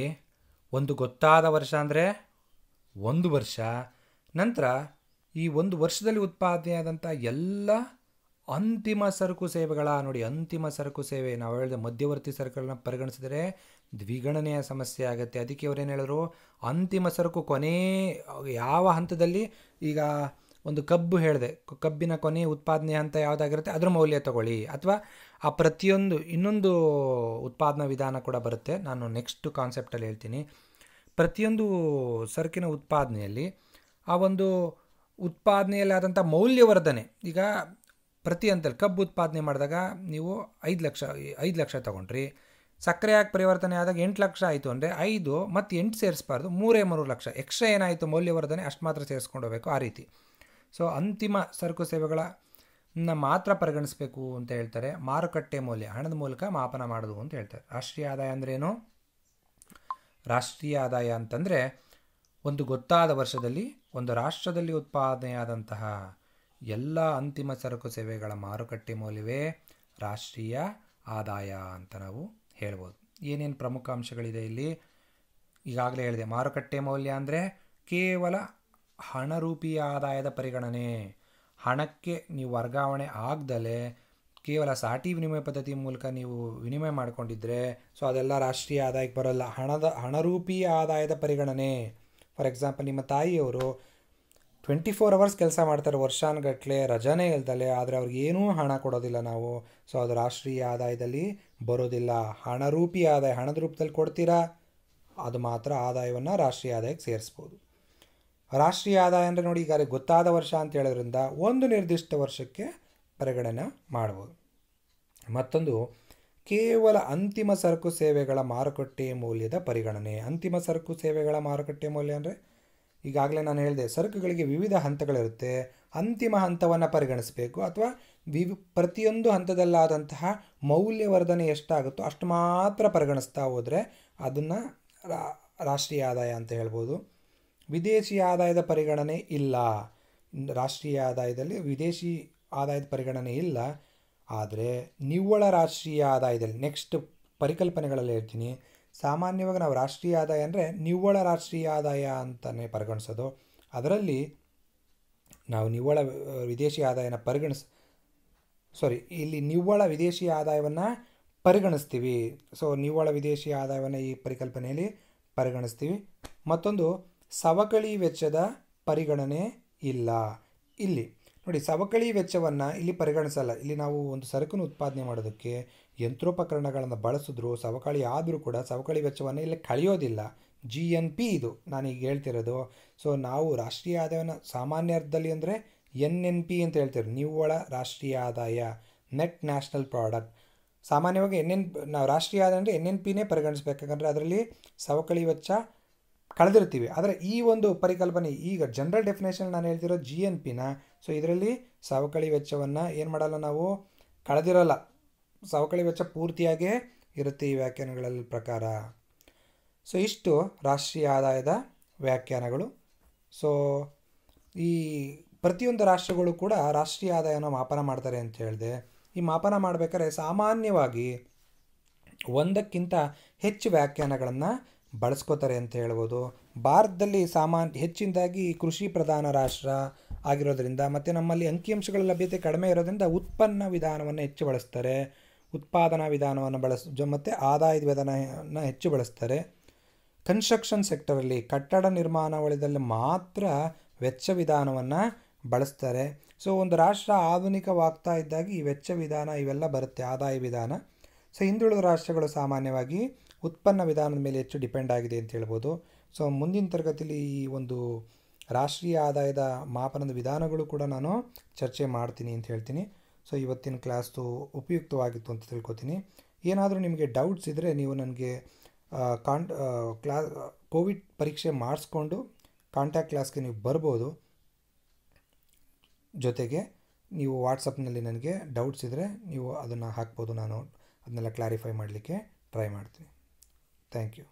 ಒಂದು ಗೊತ್ತಾದ ವರ್ಷ ಅಂದರೆ ಒಂದು ವರ್ಷ, ನಂತರ ಈ ಒಂದು ವರ್ಷದಲ್ಲಿ ಉತ್ಪಾದನೆಯಾದಂಥ ಎಲ್ಲ ಅಂತಿಮ ಸರಕು ಸೇವೆಗಳ, ನೋಡಿ ಅಂತಿಮ ಸರಕು ಸೇವೆ, ನಾವು ಹೇಳಿದ ಮಧ್ಯವರ್ತಿ ಸರಕುಗಳನ್ನ ಪರಿಗಣಿಸಿದರೆ ದ್ವಿಗಣನೆಯ ಸಮಸ್ಯೆ ಆಗುತ್ತೆ. ಅದಕ್ಕೆ ಅವರೇನು ಹೇಳಿದ್ರು, ಅಂತಿಮ ಸರಕು ಕೊನೆ ಯಾವ ಹಂತದಲ್ಲಿ, ಈಗ ಒಂದು ಕಬ್ಬು ಹೇಳಿದೆ, ಕಬ್ಬಿನ ಕೊನೆ ಉತ್ಪಾದನೆ ಹಂತ ಯಾವುದಾಗಿರುತ್ತೆ ಅದರ ಮೌಲ್ಯ ತಗೊಳ್ಳಿ, ಅಥವಾ ಆ ಪ್ರತಿಯೊಂದು ಇನ್ನೊಂದು ಉತ್ಪಾದನಾ ವಿಧಾನ ಕೂಡ ಬರುತ್ತೆ, ನಾನು ನೆಕ್ಸ್ಟ್ ಕಾನ್ಸೆಪ್ಟಲ್ಲಿ ಹೇಳ್ತೀನಿ. ಪ್ರತಿಯೊಂದು ಸರಕಿನ ಉತ್ಪಾದನೆಯಲ್ಲಿ ಆ ಒಂದು ಉತ್ಪಾದನೆಯಲ್ಲಾದಂಥ ಮೌಲ್ಯವರ್ಧನೆ, ಈಗ ಪ್ರತಿ ಹಂತದಲ್ಲಿ ಕಬ್ಬು ಉತ್ಪಾದನೆ ಮಾಡಿದಾಗ ನೀವು 5 ಲಕ್ಷ ತೊಗೊಂಡ್ರಿ, ಸಕ್ಕರೆಯಾಗಿ ಪರಿವರ್ತನೆ ಆದಾಗ 8 ಲಕ್ಷ ಆಯಿತು ಅಂದರೆ 5 ಮತ್ತು 8 ಸೇರಿಸಬಾರ್ದು, 3 ಲಕ್ಷ ಎಕ್ಸ್ಟ್ರಾ ಏನಾಯಿತು ಮೌಲ್ಯವರ್ಧನೆ ಅಷ್ಟು ಮಾತ್ರ ಸೇರಿಸ್ಕೊಂಡು ಹೋಗಬೇಕು, ಆ ರೀತಿ. ಸೊ ಅಂತಿಮ ಸರಕು ಸೇವೆಗಳನ್ನ ಮಾತ್ರ ಪರಿಗಣಿಸಬೇಕು ಅಂತ ಹೇಳ್ತಾರೆ. ಮಾರುಕಟ್ಟೆ ಮೌಲ್ಯ ಹಣದ ಮೂಲಕ ಮಾಪನ ಮಾಡೋದು ಅಂತ ಹೇಳ್ತಾರೆ. ರಾಷ್ಟ್ರೀಯ ಆದಾಯ ಅಂದ್ರೇನು? ರಾಷ್ಟ್ರೀಯ ಆದಾಯ ಅಂತಂದರೆ ಒಂದು ಗೊತ್ತಾದ ವರ್ಷದಲ್ಲಿ ಒಂದು ರಾಷ್ಟ್ರದಲ್ಲಿ ಉತ್ಪಾದನೆಯಾದಂತಹ ಎಲ್ಲ ಅಂತಿಮ ಸರಕು ಸೇವೆಗಳ ಮಾರುಕಟ್ಟೆ ಮೌಲ್ಯವೇ ರಾಷ್ಟ್ರೀಯ ಆದಾಯ ಅಂತ ನಾವು ಹೇಳ್ಬೋದು. ಏನೇನು ಪ್ರಮುಖ ಅಂಶಗಳಿದೆ ಇಲ್ಲಿ? ಈಗಾಗಲೇ ಹೇಳಿದೆ, ಮಾರುಕಟ್ಟೆ ಮೌಲ್ಯ ಅಂದರೆ ಕೇವಲ ಹಣರೂಪಿಯ ಆದಾಯದ ಪರಿಗಣನೆ. ಹಣಕ್ಕೆ ನೀವು ವರ್ಗಾವಣೆ ಆಗದಲೇ ಕೇವಲ ಸಾಟಿ ವಿನಿಮಯ ಪದ್ಧತಿ ಮೂಲಕ ನೀವು ವಿನಿಮಯ ಮಾಡಿಕೊಂಡಿದ್ರೆ, ಸೊ ಅದೆಲ್ಲ ರಾಷ್ಟ್ರೀಯ ಆದಾಯಕ್ಕೆ ಬರೋಲ್ಲ. ಹಣರೂಪಿಯ ಆದಾಯದ ಪರಿಗಣನೆ. ಫಾರ್ ಎಕ್ಸಾಂಪಲ್, ನಿಮ್ಮ ತಾಯಿಯವರು 24 ಅವರ್ಸ್ ಕೆಲಸ ಮಾಡ್ತಾರೆ, ವರ್ಷಾನುಗಟ್ಟಲೆ, ರಜಾನೇ ಇಲ್ದಲೆ, ಆದರೆ ಅವ್ರಿಗೆ ಏನೂ ಹಣ ಕೊಡೋದಿಲ್ಲ ನಾವು, ಸೊ ಅದು ರಾಷ್ಟ್ರೀಯ ಆದಾಯದಲ್ಲಿ ಬರೋದಿಲ್ಲ. ಹಣರೂಪಿ ಆದಾಯ, ಹಣದ ರೂಪದಲ್ಲಿ ಕೊಡ್ತೀರಾ, ಅದು ಮಾತ್ರ ಆದಾಯವನ್ನು ರಾಷ್ಟ್ರೀಯ ಆದಾಯಕ್ಕೆ ಸೇರಿಸ್ಬೋದು. ರಾಷ್ಟ್ರೀಯ ಆದಾಯ ಅಂದರೆ ನೋಡಿ, ಈಗ ಗೊತ್ತಾದ ವರ್ಷ ಅಂತ ಹೇಳೋದ್ರಿಂದ ಒಂದು ನಿರ್ದಿಷ್ಟ ವರ್ಷಕ್ಕೆ ಪರಿಗಣನೆ ಮಾಡ್ಬೋದು. ಮತ್ತೊಂದು, ಕೇವಲ ಅಂತಿಮ ಸರಕು ಸೇವೆಗಳ ಮಾರುಕಟ್ಟೆ ಮೌಲ್ಯದ ಪರಿಗಣನೆ. ಅಂತಿಮ ಸರಕು ಸೇವೆಗಳ ಮಾರುಕಟ್ಟೆ ಮೌಲ್ಯ ಅಂದರೆ ಈಗಾಗಲೇ ನಾನು ಹೇಳಿದೆ, ಸರಕುಗಳಿಗೆ ವಿವಿಧ ಹಂತಗಳಿರುತ್ತೆ, ಅಂತಿಮ ಹಂತವನ್ನು ಪರಿಗಣಿಸಬೇಕು, ಅಥವಾ ಪ್ರತಿಯೊಂದು ಹಂತದಲ್ಲಾದಂತಹ ಮೌಲ್ಯವರ್ಧನೆ ಎಷ್ಟಾಗುತ್ತೋ ಅಷ್ಟು ಮಾತ್ರ ಪರಿಗಣಿಸ್ತಾ ಹೋದರೆ ಅದನ್ನು ರಾಷ್ಟ್ರೀಯ ಆದಾಯ ಅಂತ ಹೇಳ್ಬೋದು. ವಿದೇಶಿ ಆದಾಯದ ಪರಿಗಣನೆ ಇಲ್ಲ. ರಾಷ್ಟ್ರೀಯ ಆದಾಯದಲ್ಲಿ ವಿದೇಶಿ ಆದಾಯದ ಪರಿಗಣನೆ ಇಲ್ಲ. ಆದರೆ ನಿವ್ವಳ ರಾಷ್ಟ್ರೀಯ ಆದಾಯದಲ್ಲಿ, ನೆಕ್ಸ್ಟ್ ಪರಿಕಲ್ಪನೆಗಳಲ್ಲಿ ಹೇಳ್ತೀನಿ, ಸಾಮಾನ್ಯವಾಗಿ ನಾವು ರಾಷ್ಟ್ರೀಯ ಆದಾಯ ಅಂದರೆ ನಿವ್ವಳ ರಾಷ್ಟ್ರೀಯ ಆದಾಯ ಅಂತಲೇ ಪರಿಗಣಿಸೋದು. ಅದರಲ್ಲಿ ನಾವು ನಿವ್ವಳ ವಿದೇಶಿ ಆದಾಯನ ಇಲ್ಲಿ ನಿವ್ವಳ ವಿದೇಶಿ ಆದಾಯವನ್ನು ಪರಿಗಣಿಸ್ತೀವಿ. ಸೊ ನಿವ್ವಳ ವಿದೇಶಿ ಆದಾಯವನ್ನು ಈ ಪರಿಕಲ್ಪನೆಯಲ್ಲಿ ಪರಿಗಣಿಸ್ತೀವಿ. ಮತ್ತೊಂದು, ಸವಕಳಿ ವೆಚ್ಚದ ಪರಿಗಣನೆ ಇಲ್ಲ. ಇಲ್ಲಿ ನೋಡಿ, ಸವಕಳಿ ವೆಚ್ಚವನ್ನು ಇಲ್ಲಿ ಪರಿಗಣಿಸಲ್ಲ. ಇಲ್ಲಿ ನಾವು ಒಂದು ಸರಕನ್ನು ಉತ್ಪಾದನೆ ಮಾಡೋದಕ್ಕೆ ಯಂತ್ರೋಪಕರಣಗಳನ್ನು ಬಳಸಿದ್ರು, ಸವಕಳಿ ಆದರೂ ಕೂಡ ಸವಕಳಿ ವೆಚ್ಚವನ್ನು ಇಲ್ಲಿ ಕಳೆಯೋದಿಲ್ಲ. GNP ಇದು ನಾನೀಗ ಹೇಳ್ತಿರೋದು. ಸೊ ನಾವು ರಾಷ್ಟ್ರೀಯ ಆದಾಯವನ್ನು ಸಾಮಾನ್ಯ ಅರ್ಥದಲ್ಲಿ ಅಂದರೆ NNP ಅಂತ ಹೇಳ್ತೀವಿ, ನಿವ್ವಳ ರಾಷ್ಟ್ರೀಯ ಆದಾಯ, ನೆಟ್ ನ್ಯಾಷನಲ್ ಪ್ರಾಡಕ್ಟ್. ಸಾಮಾನ್ಯವಾಗಿ ನಾವು ರಾಷ್ಟ್ರೀಯ ಆದಾಯ ಅಂದರೆ NNPನೇ ಪರಿಗಣಿಸ್ಬೇಕಂದ್ರೆ ಅದರಲ್ಲಿ ಸವಕಳಿ ವೆಚ್ಚ ಕಳೆದಿರ್ತೀವಿ. ಆದರೆ ಈ ಒಂದು ಪರಿಕಲ್ಪನೆ, ಈಗ ಜನರಲ್ ಡೆಫಿನೇಷನ್ ನಾನು ಹೇಳ್ತಿರೋ GNPನ, ಸೊ ಇದರಲ್ಲಿ ಸವಕಳಿ ವೆಚ್ಚವನ್ನು ಏನು ಮಾಡಲ್ಲ, ನಾವು ಕಳೆದಿರೋಲ್ಲ, ಸವಕಳಿ ವೆಚ್ಚ ಪೂರ್ತಿಯಾಗೇ ಇರುತ್ತೆ ಈ ವ್ಯಾಖ್ಯಾನಗಳಲ್ಲಿ ಪ್ರಕಾರ. ಸೊ ಇಷ್ಟು ರಾಷ್ಟ್ರೀಯ ಆದಾಯದ ವ್ಯಾಖ್ಯಾನಗಳು. ಸೊ ಈ ಪ್ರತಿಯೊಂದು ರಾಷ್ಟ್ರಗಳು ಕೂಡ ರಾಷ್ಟ್ರೀಯ ಆದಾಯನ ಮಾಪನ ಮಾಡ್ತಾರೆ ಅಂತ ಹೇಳಿದೆ. ಈ ಮಾಪನ ಮಾಡಬೇಕಾದ್ರೆ ಸಾಮಾನ್ಯವಾಗಿ ಒಂದಕ್ಕಿಂತ ಹೆಚ್ಚು ವ್ಯಾಖ್ಯಾನಗಳನ್ನು ಬಳಸ್ಕೋತಾರೆ ಅಂತ ಹೇಳ್ಬೋದು. ಭಾರತದಲ್ಲಿ ಹೆಚ್ಚಿನದಾಗಿ ಕೃಷಿ ಪ್ರಧಾನ ರಾಷ್ಟ್ರ ಆಗಿರೋದ್ರಿಂದ ಮತ್ತು ನಮ್ಮಲ್ಲಿ ಅಂಕಿಅಂಶಗಳ ಲಭ್ಯತೆ ಕಡಿಮೆ ಇರೋದ್ರಿಂದ ಉತ್ಪನ್ನ ವಿಧಾನವನ್ನು ಹೆಚ್ಚು ಬಳಸ್ತಾರೆ, ಉತ್ಪಾದನಾ ವಿಧಾನವನ್ನು ಮತ್ತು ಆದಾಯದ ವಿಧಾನವನ್ನು ಹೆಚ್ಚು ಬಳಸ್ತಾರೆ. ಕನ್ಸ್ಟ್ರಕ್ಷನ್ ಸೆಕ್ಟರಲ್ಲಿ, ಕಟ್ಟಡ ನಿರ್ಮಾಣ ವಲಯದಲ್ಲಿ ಮಾತ್ರ ವೆಚ್ಚ ವಿಧಾನವನ್ನು ಬಳಸ್ತಾರೆ. ಸೊ ಒಂದು ರಾಷ್ಟ್ರ ಆಧುನಿಕವಾಗ್ತಾ ಇದ್ದಾಗ ಈ ವೆಚ್ಚ ವಿಧಾನ ಇವೆಲ್ಲ ಬರುತ್ತೆ, ಆದಾಯ ವಿಧಾನ. ಸೊ ಹಿಂದುಳಿದ ರಾಷ್ಟ್ರಗಳು ಸಾಮಾನ್ಯವಾಗಿ ಉತ್ಪನ್ನ ವಿಧಾನದ ಮೇಲೆ ಹೆಚ್ಚು ಡಿಪೆಂಡ್ ಆಗಿದೆ ಅಂತ ಹೇಳ್ಬೋದು. ಸೊ ಮುಂದಿನ ತರಗತಿಯಲ್ಲಿ ಈ ಒಂದು ರಾಷ್ಟ್ರೀಯ ಆದಾಯದ ಮಾಪನದ ವಿಧಾನಗಳು ಕೂಡ ನಾನು ಚರ್ಚೆ ಮಾಡ್ತೀನಿ ಅಂತ ಹೇಳ್ತೀನಿ. ಸೊ ಇವತ್ತಿನ ಕ್ಲಾಸು ಉಪಯುಕ್ತವಾಗಿತ್ತು ಅಂತ ತಿಳ್ಕೊತೀನಿ. ಏನಾದರೂ ನಿಮಗೆ ಡೌಟ್ಸ್ ಇದ್ದರೆ ನೀವು ನನಗೆ ಕೋವಿಡ್ ಪರೀಕ್ಷೆ ಮಾಡಿಸ್ಕೊಂಡು ಕಾಂಟ್ಯಾಕ್ಟ್ ಕ್ಲಾಸ್ಗೆ ನೀವು ಬರ್ಬೋದು. ಜೊತೆಗೆ ನೀವು ವಾಟ್ಸಪ್ನಲ್ಲಿ ನನಗೆ ಡೌಟ್ಸ್ ಇದ್ದರೆ ನೀವು ಅದನ್ನು ಹಾಕ್ಬೋದು. ನಾನು ಅದನ್ನೆಲ್ಲ ಕ್ಲಾರಿಫೈ ಮಾಡಲಿಕ್ಕೆ ಟ್ರೈ ಮಾಡ್ತೀನಿ. Thank you.